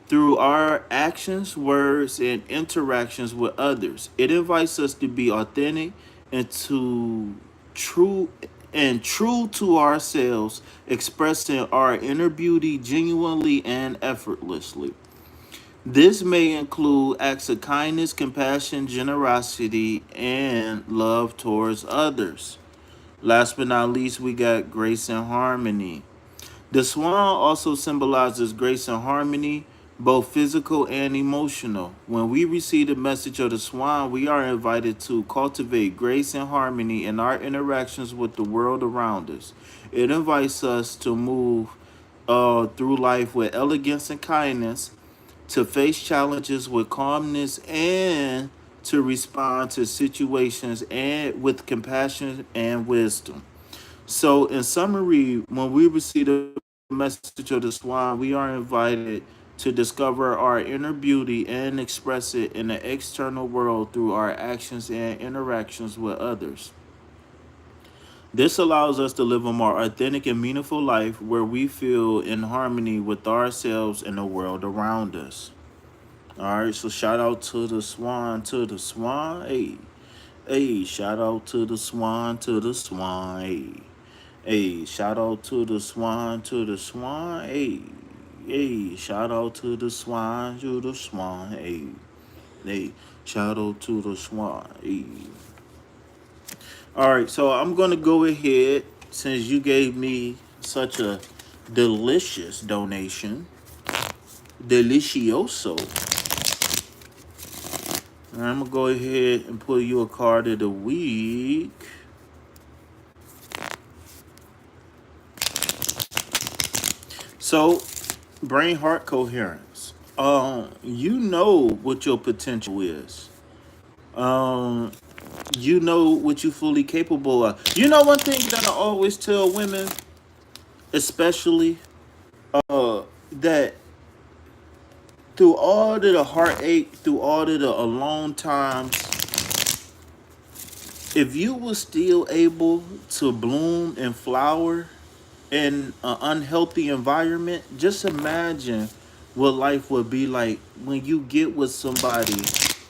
through our actions, words, and interactions with others. It invites us to be authentic and to true true to ourselves, expressing our inner beauty genuinely and effortlessly. This may include acts of kindness, compassion, generosity, and love towards others. Last but not least, we got grace and harmony. The swan also symbolizes grace and harmony, both physical and emotional. When we receive the message of the swan, we are invited to cultivate grace and harmony in our interactions with the world around us. It invites us to move through life with elegance and kindness, to face challenges with calmness, and to respond to situations and with compassion and wisdom. So, in summary, when we receive the message of the swan, we are invited to discover our inner beauty and express it in the external world through our actions and interactions with others. This allows us to live a more authentic and meaningful life where we feel in harmony with ourselves and the world around us. All right, so shout out to the swan, hey, hey, shout out to the swan, hey. Hey, shout out to the swan, hey. Hey, shout out to the swan, hey. Hey, shout out to the swan, hey. All right, so I'm going to go ahead, since you gave me such a delicious donation, delicioso. I'm going to go ahead and pull you a card of the week. So, brain heart coherence. You know what your potential is. Um, you know what you're fully capable of. You know one thing that I always tell women, especially, that through all of the heartache, through all of the alone times, if you were still able to bloom and flower in an unhealthy environment, just imagine what life would be like when you get with somebody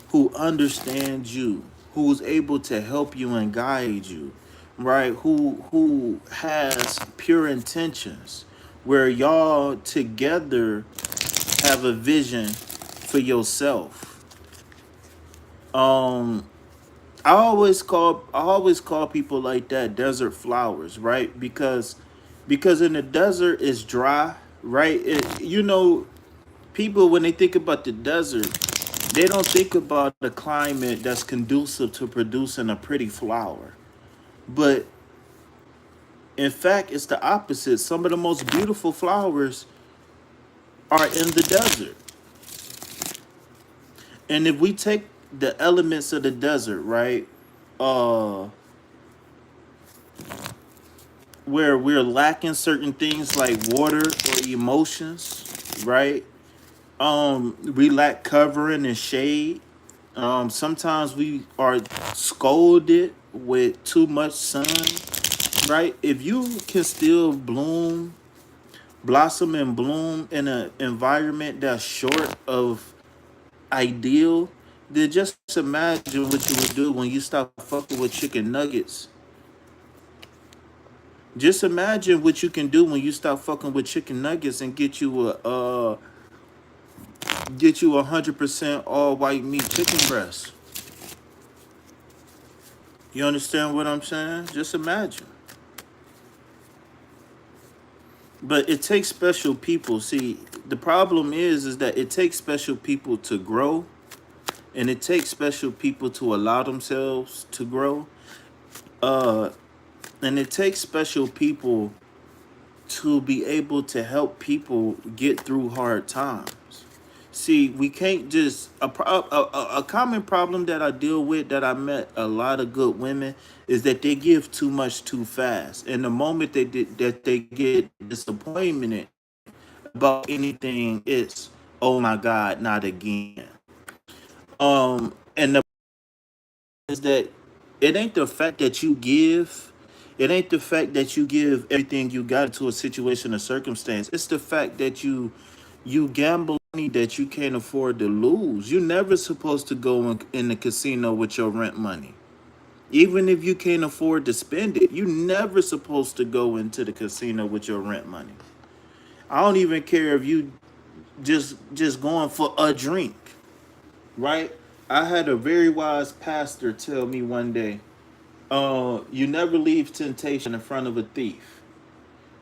who understands you, who's able to help you and guide you, right? Who has pure intentions, where y'all together have a vision for yourself. Um, I always call people like that desert flowers, right? Because in the desert it's dry, right? People when they think about the desert, they don't think about a climate that's conducive to producing a pretty flower. But in fact, it's the opposite. Some of the most beautiful flowers are in the desert. And if we take the elements of the desert, right? Uh where we're lacking certain things like water or emotions, right? We lack covering and shade. Sometimes we are scolded with too much sun, right? If you can still blossom and bloom in an environment that's short of ideal, then just imagine what you would do when you stop fucking with chicken nuggets. Just imagine what you can do when you stop fucking with chicken nuggets and get you 100% all white meat chicken breast. You understand what I'm saying? Just imagine. But it takes special people. See, the problem is that it takes special people to grow, and it takes special people to allow themselves to grow. Uh, and it takes special people to be able to help people get through hard times. See, we can't just a common problem that I deal with, that I met a lot of good women, is that they give too much too fast, and the moment that they get disappointment about anything, it's, oh my god, not again. And the is that it ain't the fact that you give, it ain't the fact that you give everything you got to a situation or circumstance. It's the fact that you gamble money that you can't afford to lose. You're never supposed to go in the casino with your rent money. Even if you can't afford to spend it, you never supposed to go into the casino with your rent money. I don't even care if you just going for a drink, right? I had a very wise pastor tell me one day, you never leave temptation in front of a thief,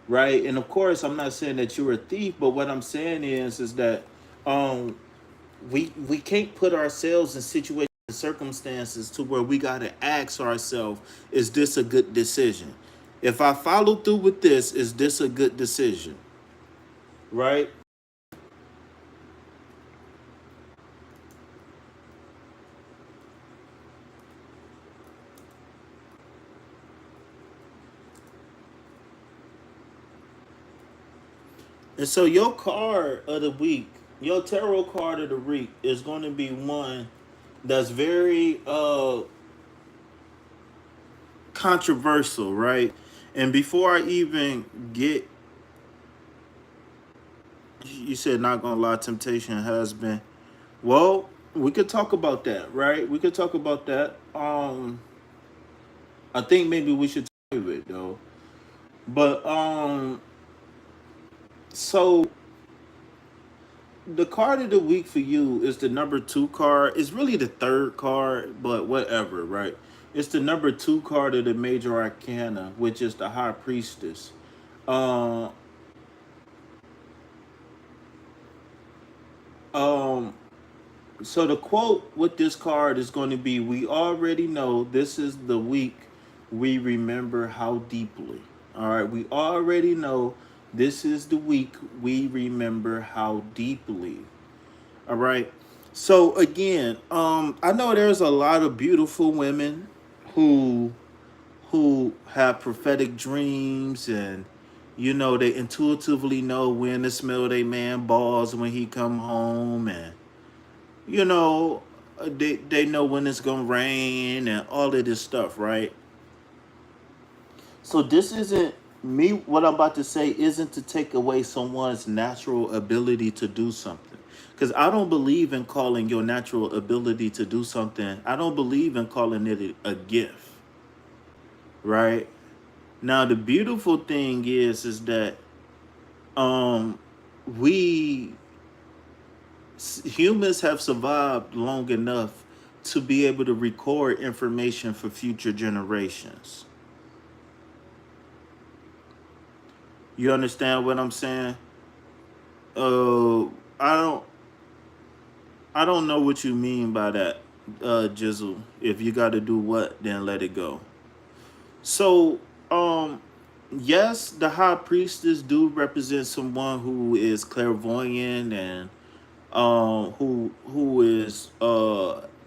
right? And of course, I'm not saying that you're a thief, but what I'm saying is that um, we can't put ourselves in situations and circumstances to where we gotta ask ourselves, is this a good decision? If I follow through with this, is this a good decision? Right? And so your card of the week, your tarot card of the week is going to be one that's very controversial, right? And before I even get, you said not gonna lie, temptation has been. Well, we could talk about that, right? We could talk about that. I think maybe we should talk about it though. But so the card of the week for you is the number two card. It's really the third card, but whatever, right? It's the number two card of the major arcana, which is the high priestess. Um, um, so the quote with this card is going to be, "We already know this is the week we remember how deeply." All right, we already know this is the week we remember how deeply. All right. So again, I know there's a lot of beautiful women who have prophetic dreams, and they intuitively know when to smell their man balls when he come home, and you know they know when it's gonna rain and all of this stuff, right? So this isn't me. What I'm about to say isn't to take away someone's natural ability to do something. Because I don't believe in calling your natural ability to do something. I don't believe in calling it a gift, right? Now the beautiful thing is that um we humans have survived long enough to be able to record information for future generations. You understand what I'm saying? Uh, I don't I don't know what you mean by that, Jizzle. If you got to do what, then let it go. So, yes, the high priestess do represent someone who is clairvoyant and who is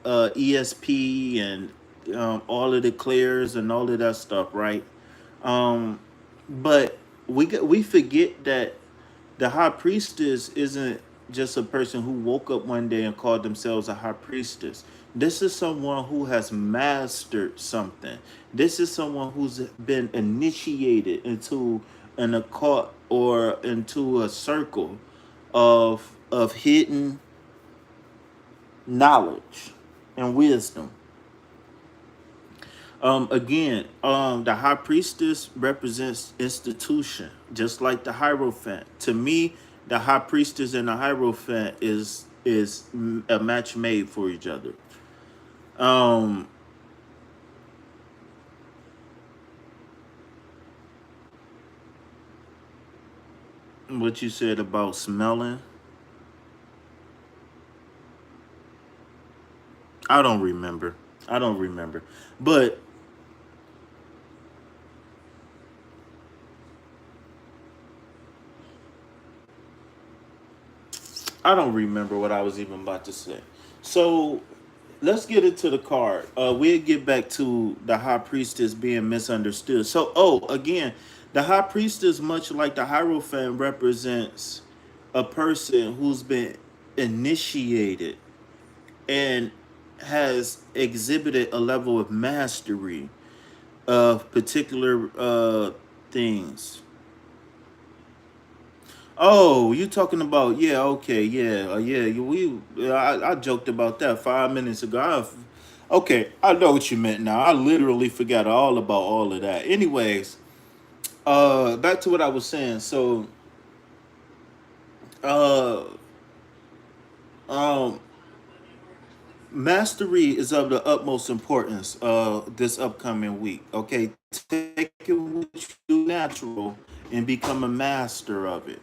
ESP and all of the clairs and all of that stuff, right? Um, but we forget that the high priestess isn't just a person who woke up one day and called themselves a high priestess. This is someone who has mastered something. This is someone who's been initiated into an occult or into a circle of hidden knowledge and wisdom. The high priestess represents institution, just like the hierophant. To me, the high priestess and the hierophant is a match made for each other. Um, what you said about smelling, I don't remember. I don't remember, but I don't remember what I was even about to say. So let's get into the card. We'll get back to the high priestess being misunderstood. So, again, the high priestess, much like the hierophant, represents a person who's been initiated and has exhibited a level of mastery of particular things. Oh, you talking about, yeah, okay, yeah, I joked about that 5 minutes ago. Okay, I know what you meant now. I literally forgot all about all of that. Anyways, back to what I was saying. So, uh, um, mastery is of the utmost importance this upcoming week. Okay, take it with you natural and become a master of it.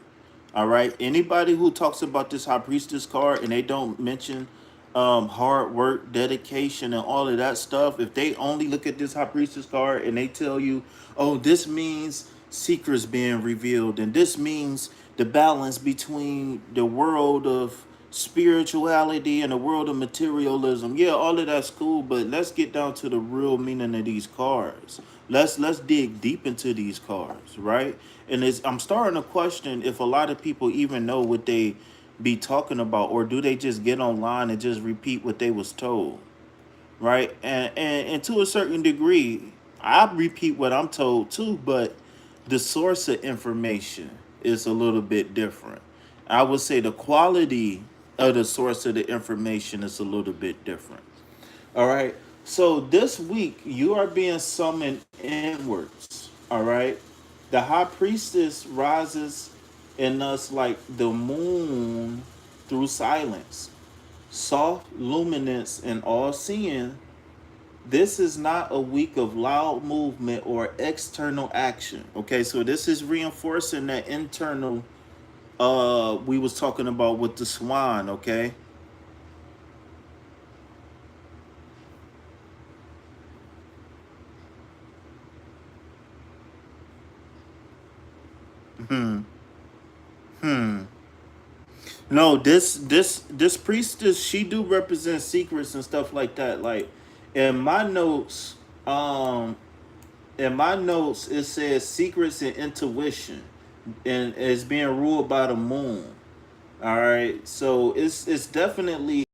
All right. Anybody who talks about this high priestess card and they don't mention hard work, dedication, and all of that stuff, if they only look at this high priestess card and they tell you, oh, this means secrets being revealed, and this means the balance between the world of spirituality and the world of materialism. Yeah, all of that's cool, but let's get down to the real meaning of these cards. Let's dig deep into these cards, right? And I'm starting to question if a lot of people even know what they be talking about, or do they just get online and just repeat what they was told, right? And to a certain degree, I repeat what I'm told too, but the source of information is a little bit different. I would say the quality of the source of the information is a little bit different. All right. So this week you are being summoned inwards. All right. The high priestess rises in us like the moon through silence, soft luminance and all seeing. This is not a week of loud movement or external action. Okay, so this is reinforcing that internal we was talking about with the swan, okay? Hmm. Hmm. No, this priestess, she do represent secrets and stuff like that. Like in my notes, um, in my notes it says secrets and intuition, and it's being ruled by the moon. All right, so it's definitely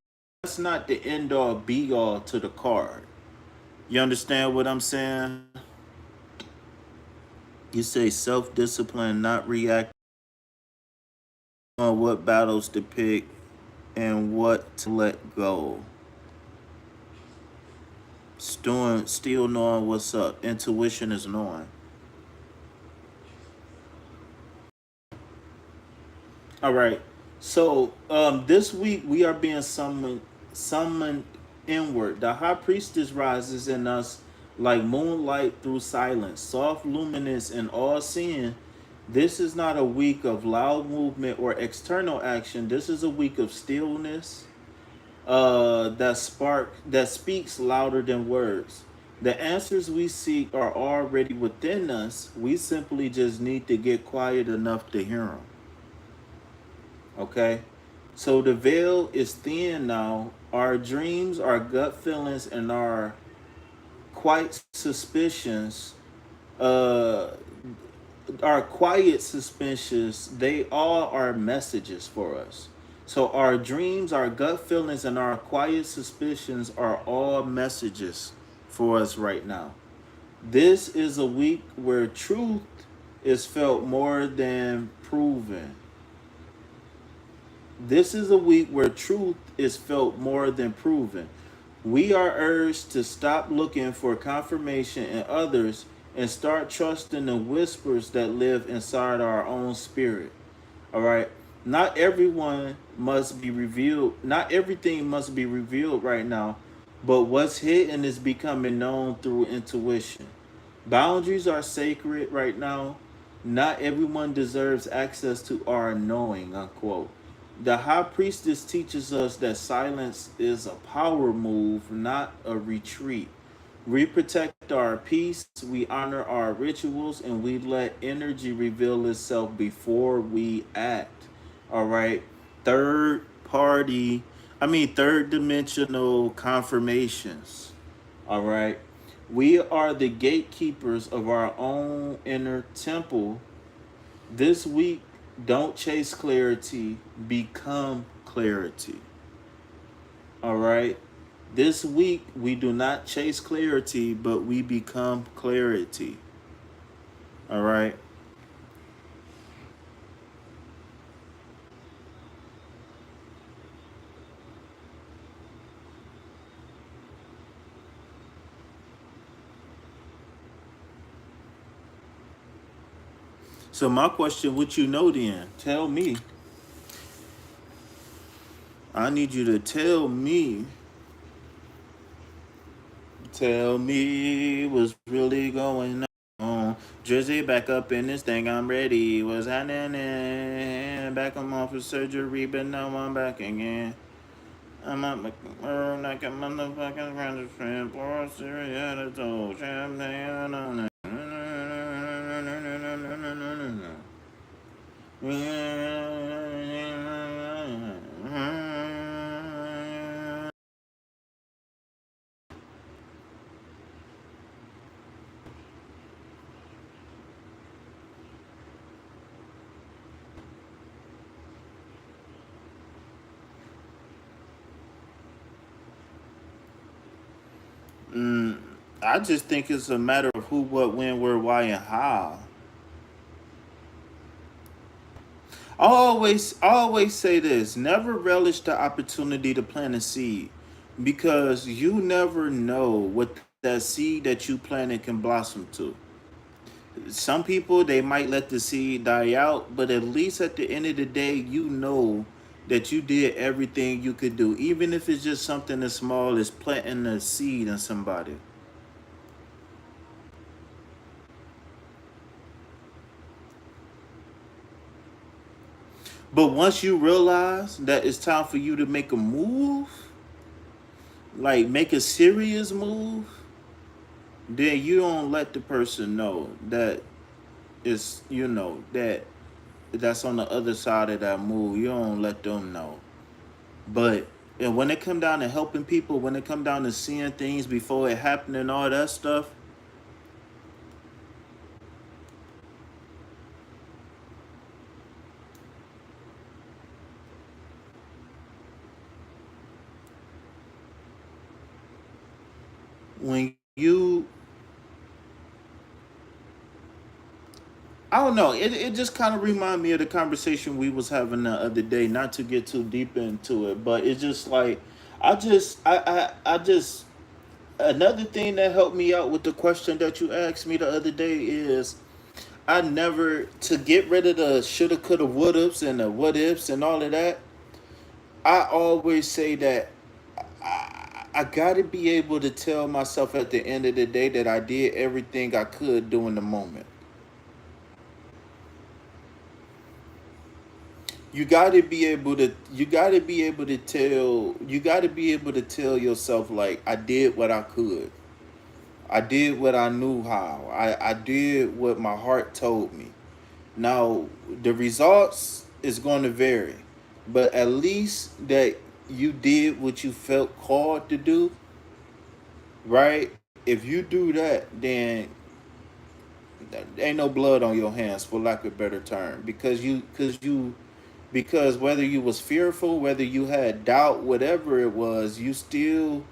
that's not the end all be all to the card. You understand what I'm saying? You say self discipline, not react on what battles to pick and what to let go. Still knowing what's up. Intuition is knowing. All right. So this week we are being summoned. Summoned. inward. The high priestess rises in us like moonlight through silence, soft luminous and all seeing. This is not a week of loud movement or external action. This is a week of stillness, that speaks louder than words. The answers we seek are already within us. We simply just need to get quiet enough to hear them. Okay? So the veil is thin now. Our dreams, our gut feelings, and our quiet suspicions, uh, our quiet suspicions, they all are messages for us. So our dreams, our gut feelings, and our quiet suspicions are all messages for us right now. This is a week where truth is felt more than proven. This is a week where truth is felt more than proven. We are urged to stop looking for confirmation in others and start trusting the whispers that live inside our own spirit. All right. Not everyone must be revealed. Not everything must be revealed right now, but what's hidden is becoming known through intuition. Boundaries are sacred right now. Not everyone deserves access to our knowing, unquote. The high priestess teaches us that silence is a power move, not a retreat. We protect our peace, we honor our rituals, and we let energy reveal itself before we act. All right. Third party, third dimensional confirmations. All right. We are the gatekeepers of our own inner temple. This week, don't chase clarity, become clarity. All right. This week, we do not chase clarity, but we become clarity. All right. So, my question, what you know then? Tell me. I need you to tell me. Tell me what's really going on. Jersey back up in this thing, I'm ready. What's happening? Back I'm off of surgery, but now I'm back again. I'm not making work like a motherfucking friend, friend, poor serious, champagne. I just think it's a matter of who, what, when, where, why, and how. I always say this: never relish the opportunity to plant a seed, because you never know what that seed that you planted can blossom to. Some people, they might let the seed die out, but at least at the end of the day, you know that you did everything you could do, even if it's just something as small as planting a seed in somebody. But once you realize that it's time for you to make a move, like make a serious move, then you don't let the person know that it's, that's on the other side of that move. You don't let them know. But and when it come down to helping people, when it come down to seeing things before it happened and all that stuff, when you, I don't know, it just kind of remind me of the conversation we was having the other day. Not to get too deep into it, but it's just like I just another thing that helped me out with the question that you asked me the other day is I never, to get rid of the shoulda, coulda, would ups and the what ifs and all of that. I always say that I gotta be able to tell myself at the end of the day that I did everything I could during the moment. You gotta be able to tell yourself like I did what I could. I did what I knew how. I did what my heart told me. Now the results is going to vary, but at least that you did what you felt called to do, right? If you do that, then ain't no blood on your hands, for lack of a better term, because whether you was fearful, whether you had doubt, whatever it was, you still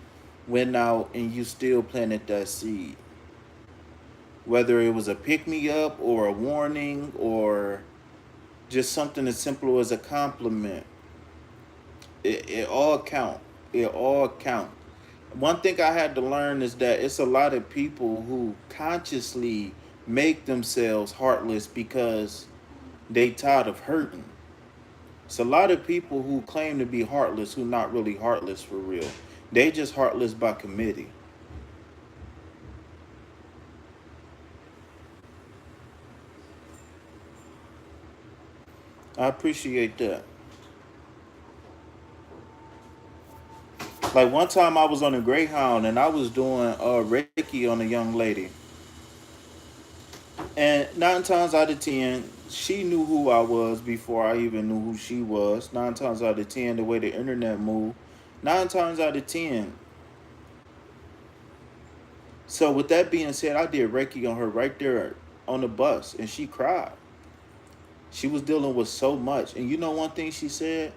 went out and you still planted that seed. Whether it was a pick me up or a warning or just something as simple as a compliment, it all count. It all count. One thing I had to learn is that it's a lot of people who consciously make themselves heartless because they tired of hurting. It's a lot of people who claim to be heartless who not really heartless for real. They just heartless by committee. I appreciate that. Like one time I was on a Greyhound and I was doing Reiki on a young lady. And 9 times out of 10, she knew who I was before I even knew who she was. 9 times out of 10, the way the internet moved. 9 times out of 10. So with that being said, I did Reiki on her right there on the bus, and she cried. She was dealing with so much, and you know one thing she said?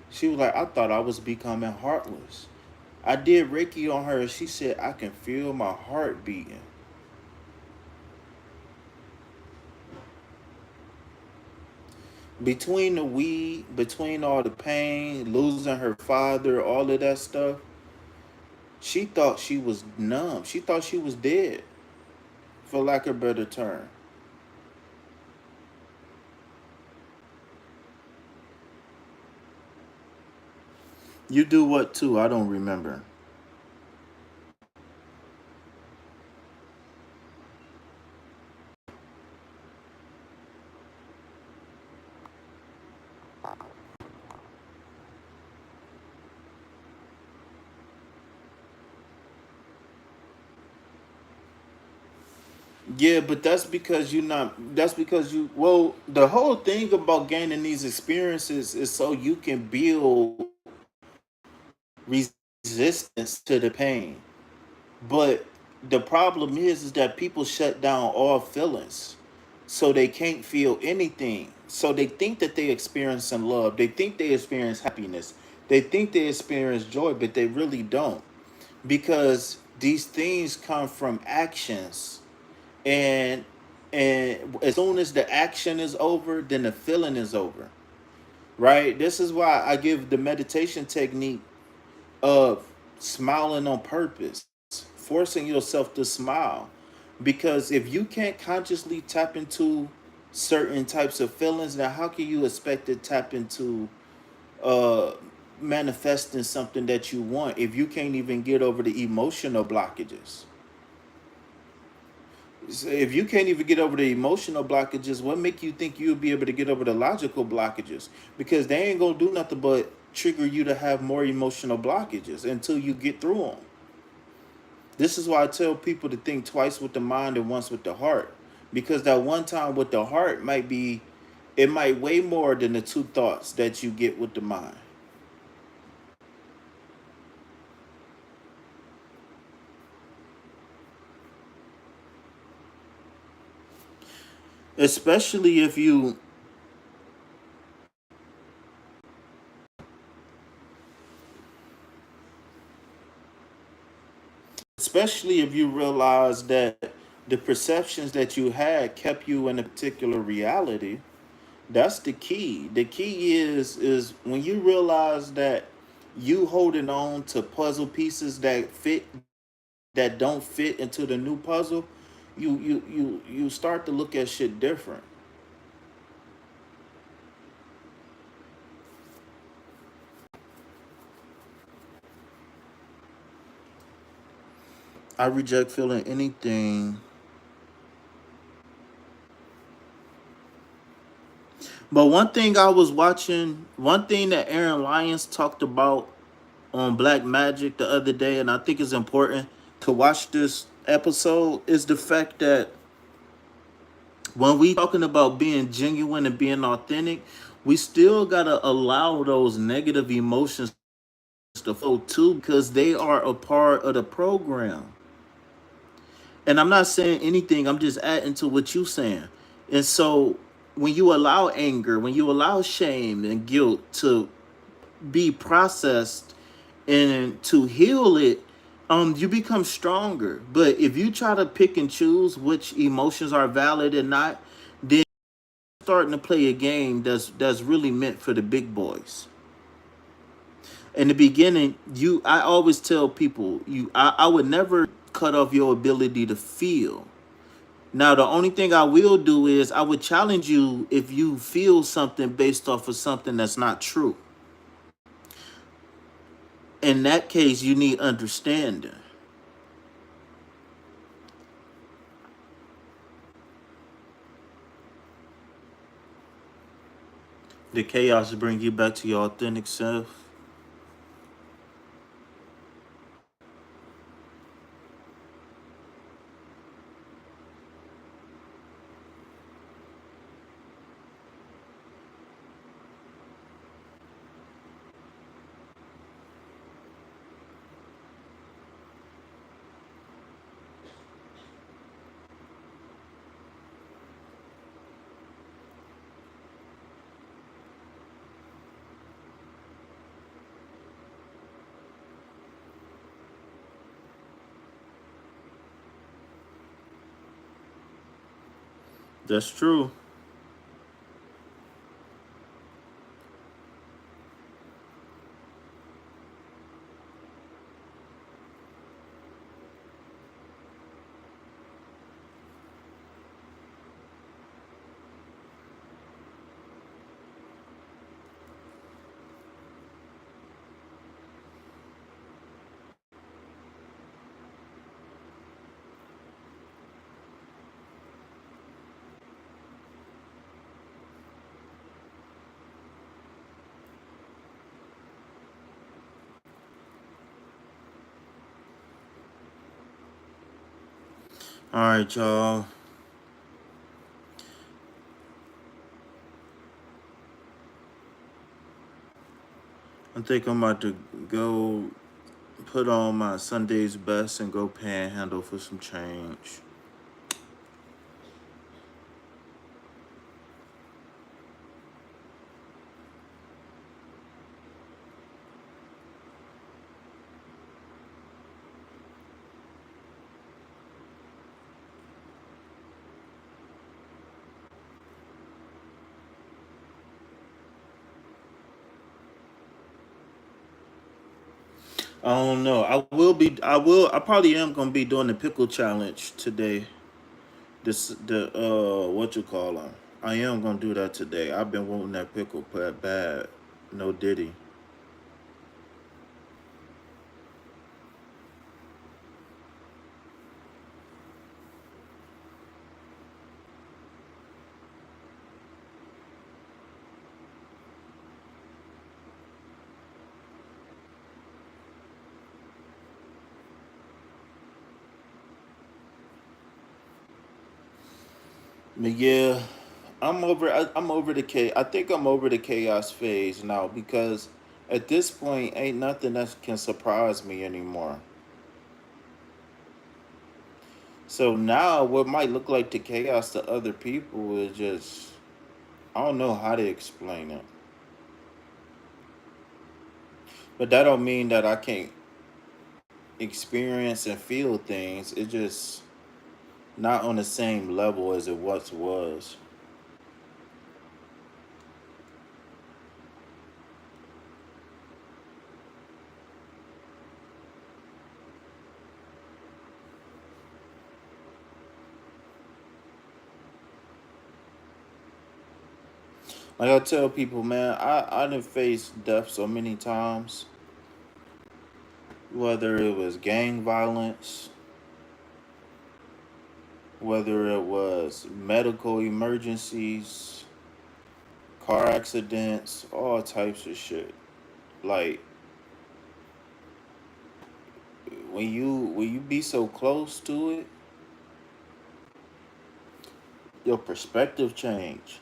She was like, "I thought I was becoming heartless." I did Reiki on her, and she said, "I can feel my heart beating." Between the weed, between all the pain, losing her father, all of that stuff, she thought she was numb. She thought she was dead, for lack of a better term. You do what too? I don't remember. Yeah, but that's because you not. That's because you. Well, the whole thing about gaining these experiences is so you can build resistance to the pain. But the problem is that people shut down all feelings, so they can't feel anything. So they think that they experiencing love. They think they experience happiness. They think they experience joy, but they really don't, because these things come from actions, and as soon as the action is over, then the feeling is over. Right? This is why I give the meditation technique of smiling on purpose, forcing yourself to smile. Because if you can't consciously tap into certain types of feelings, then how can you expect to tap into uh, manifesting something that you want if you can't even get over the emotional blockages? So if you can't even get over the emotional blockages, what make you think you'll be able to get over the logical blockages? Because they ain't gonna do nothing but trigger you to have more emotional blockages until you get through them. This is why I tell people to think twice with the mind and once with the heart. Because that one time with the heart it might weigh more than the two thoughts that you get with the mind. Especially if you especially if you realize that the perceptions that you had kept you in a particular reality. That's the key. The key is when you realize that you holding on to puzzle pieces that don't fit into the new puzzle, you start to look at shit different. I reject feeling anything. But one thing I was watching, one thing that Aaron Lyons talked about on Black Magic the other day, and I think it's important to watch this episode, is the fact that when we talking about being genuine and being authentic, we still gotta allow those negative emotions to flow too, because they are a part of the program. And I'm not saying anything, I'm just adding to what you saying. And so when you allow anger, when you allow shame and guilt to be processed and to heal it, you become stronger. But if you try to pick and choose which emotions are valid and not, then you're starting to play a game that's really meant for the big boys. In the beginning, I always tell people, I would never cut off your ability to feel. Now, the only thing I will do is I would challenge you if you feel something based off of something that's not true. In that case, you need understanding. The chaos bring you back to your authentic self. That's true. All right, y'all. I think I'm about to go put on my Sunday's best and go panhandle for some change. I don't know. I probably am gonna be doing the pickle challenge today. The what you call them? I am gonna do that today. I've been wanting that pickle bad. No diddy. But yeah, I'm over the chaos. I think I'm over the chaos phase now because at this point, ain't nothing that can surprise me anymore. So now, what might look like the chaos to other people is just I don't know how to explain it. But that don't mean that I can't experience and feel things. It just not on the same level as it once was. Like I tell people, man, I done faced death so many times, whether it was gang violence, whether it was medical emergencies, car accidents, all types of shit. Like when you be so close to it, your perspective change,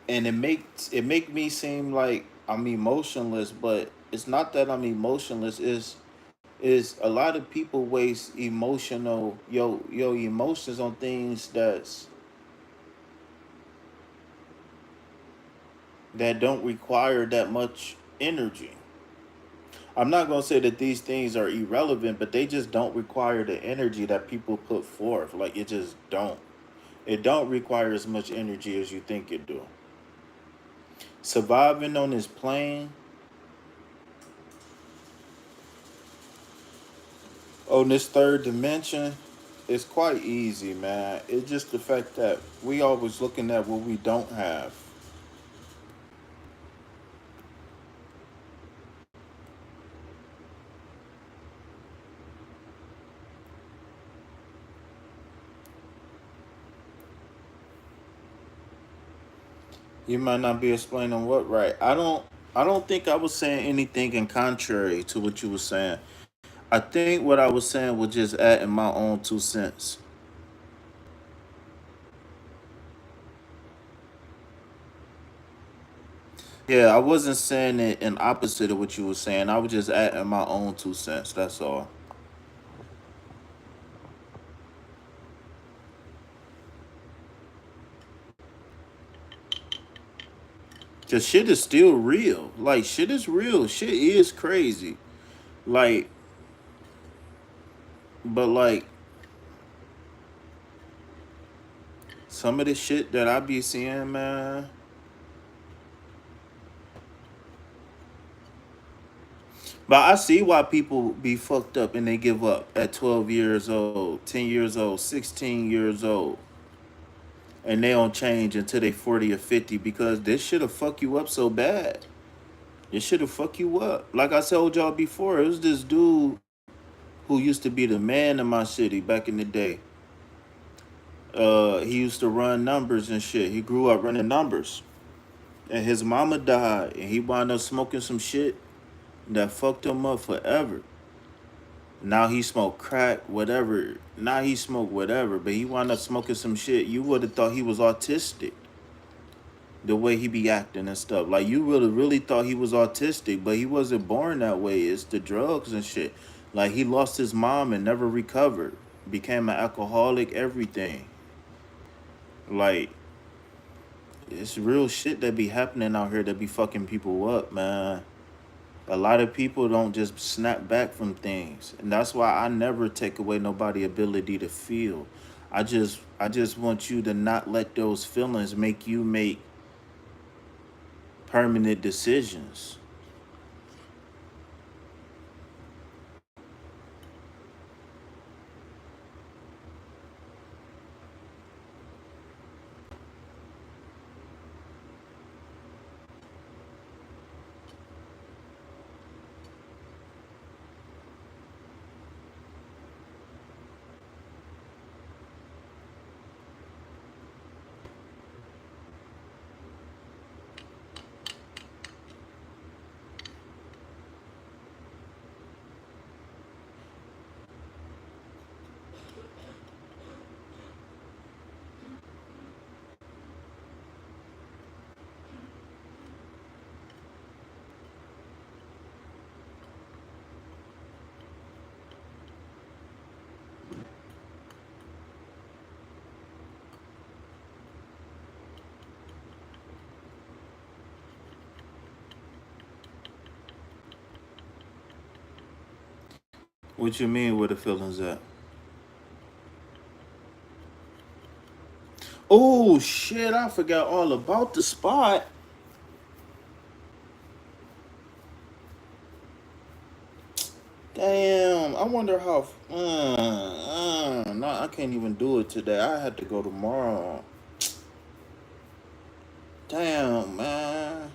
and it make me seem like I'm emotionless, but it's not that I'm emotionless. Is a lot of people waste your emotions on things that don't require that much energy. I'm not gonna say that these things are irrelevant, but they just don't require the energy that people put forth. Like it just don't. It don't require as much energy as you think it do. Surviving on this plane, on this third dimension, is quite easy, man. It's just the fact that we always looking at what we don't have. You might not be explaining what right. I don't think I was saying anything in contrary to what you were saying. I think what I was saying was just adding my own 2 cents. Yeah, I wasn't saying it in opposite of what you were saying. I was just adding my own 2 cents. That's all. Cause shit is still real. Like shit is real. Shit is crazy. Like, but like some of the shit that I be seeing, man. But I see why people be fucked up and they give up at 12 years old, 10 years old, 16 years old, and they don't change until they 40 or 50 because this shit'll fuck you up so bad. This shit'll fuck you up. Like I told y'all before, it was this dude who used to be the man in my city back in the day. He used to run numbers and shit. He grew up running numbers. And his mama died and he wound up smoking some shit that fucked him up forever. Now he smoked crack, whatever. Now he smoked whatever, but he wound up smoking some shit. You would have thought he was autistic, the way he be acting and stuff. Like you would have really thought he was autistic, but he wasn't born that way. It's the drugs and shit. Like he lost his mom and never recovered. Became an alcoholic, everything. Like it's real shit that be happening out here that be fucking people up, man. A lot of people don't just snap back from things, and that's why I never take away nobody's ability to feel. I just want you to not let those feelings make you make permanent decisions. What you mean where the feelings at? Oh shit, I forgot all about the spot. Damn, I wonder how. No, I can't even do it today. I had to go tomorrow. Damn, man.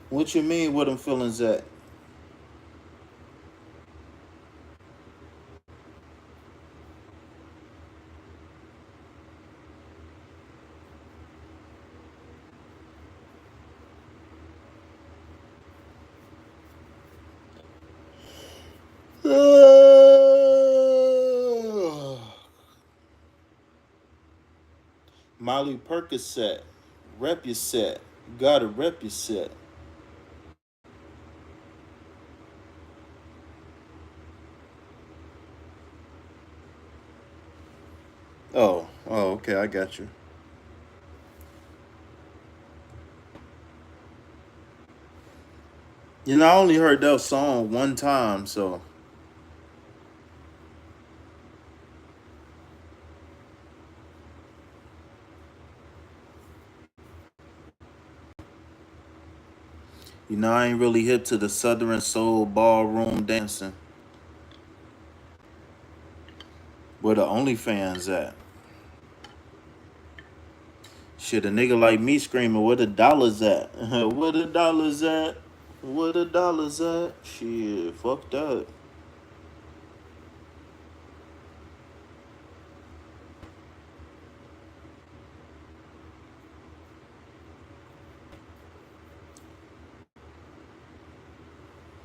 What you mean where them feelings at? Molly Percocet. Rep your set. Gotta rep your set. Oh, okay, I got you. You know, I only heard that song one time, so you know I ain't really hip to the Southern Soul ballroom dancing. Where the OnlyFans at? Shit, a nigga like me screaming, where the dollars at? Where the dollars at? Where the dollars at? Shit, fuck that.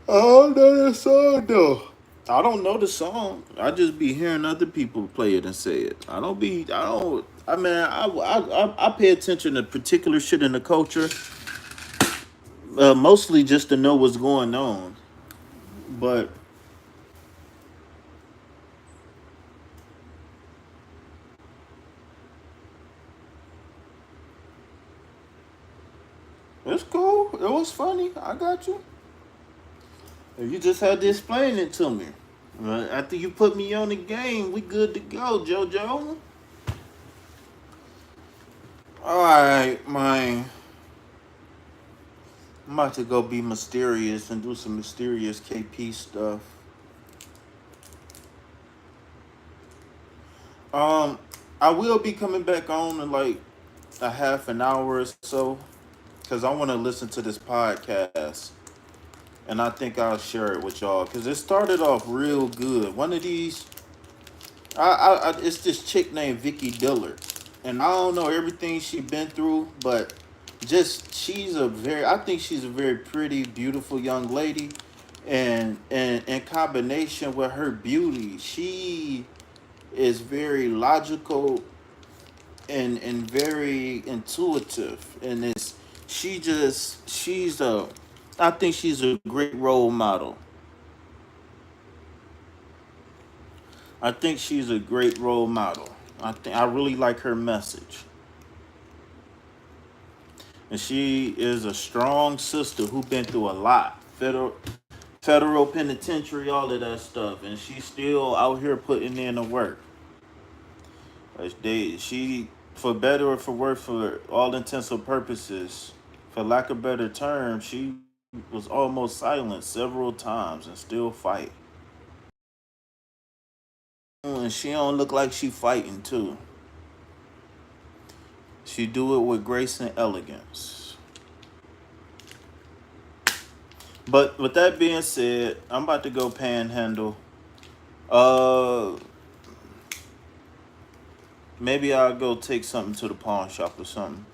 I don't know that song though. I don't know the song. I just be hearing other people play it and say it. I don't be. I don't. I mean, I pay attention to particular shit in the culture, mostly just to know what's going on. But it's cool. It was funny. I got you. You just had to explain it to me. After you put me on the game, we good to go, JoJo. All right, man. I'm about to go be mysterious and do some mysterious KP stuff. Um, I will be coming back on in like a half an hour or so because I want to listen to this podcast, and I think I'll share it with y'all because it started off real good. One of these, it's this chick named Vicky Dillard, and I don't know everything she been through, but just I think she's a very pretty, beautiful young lady, and in combination with her beauty, she is very logical and very intuitive, and she's a I think she's a great role model. I think she's a great role model. I really like her message, and she is a strong sister who been through a lot. Federal penitentiary, all of that stuff, and she's still out here putting in the work. She, for better or for worse, for all intents and purposes, for lack of better term, she was almost silent several times and still fight. And she don't look like she fighting too. She do it with grace and elegance. But with that being said, I'm about to go panhandle. Uh, Maybe I'll go take something to the pawn shop or something.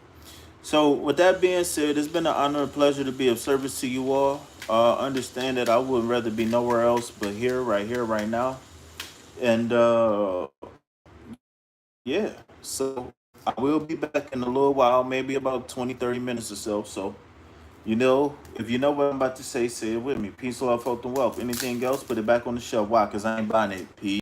So, with that being said, it's been an honor and pleasure to be of service to you all. Understand that I would rather be nowhere else but here, right now. And yeah, so I will be back in a little while, maybe about 20, 30 minutes or so. So, if you know what I'm about to say it with me. Peace, love, health, and wealth. Anything else, put it back on the shelf. Why? Because I ain't buying it. Peace.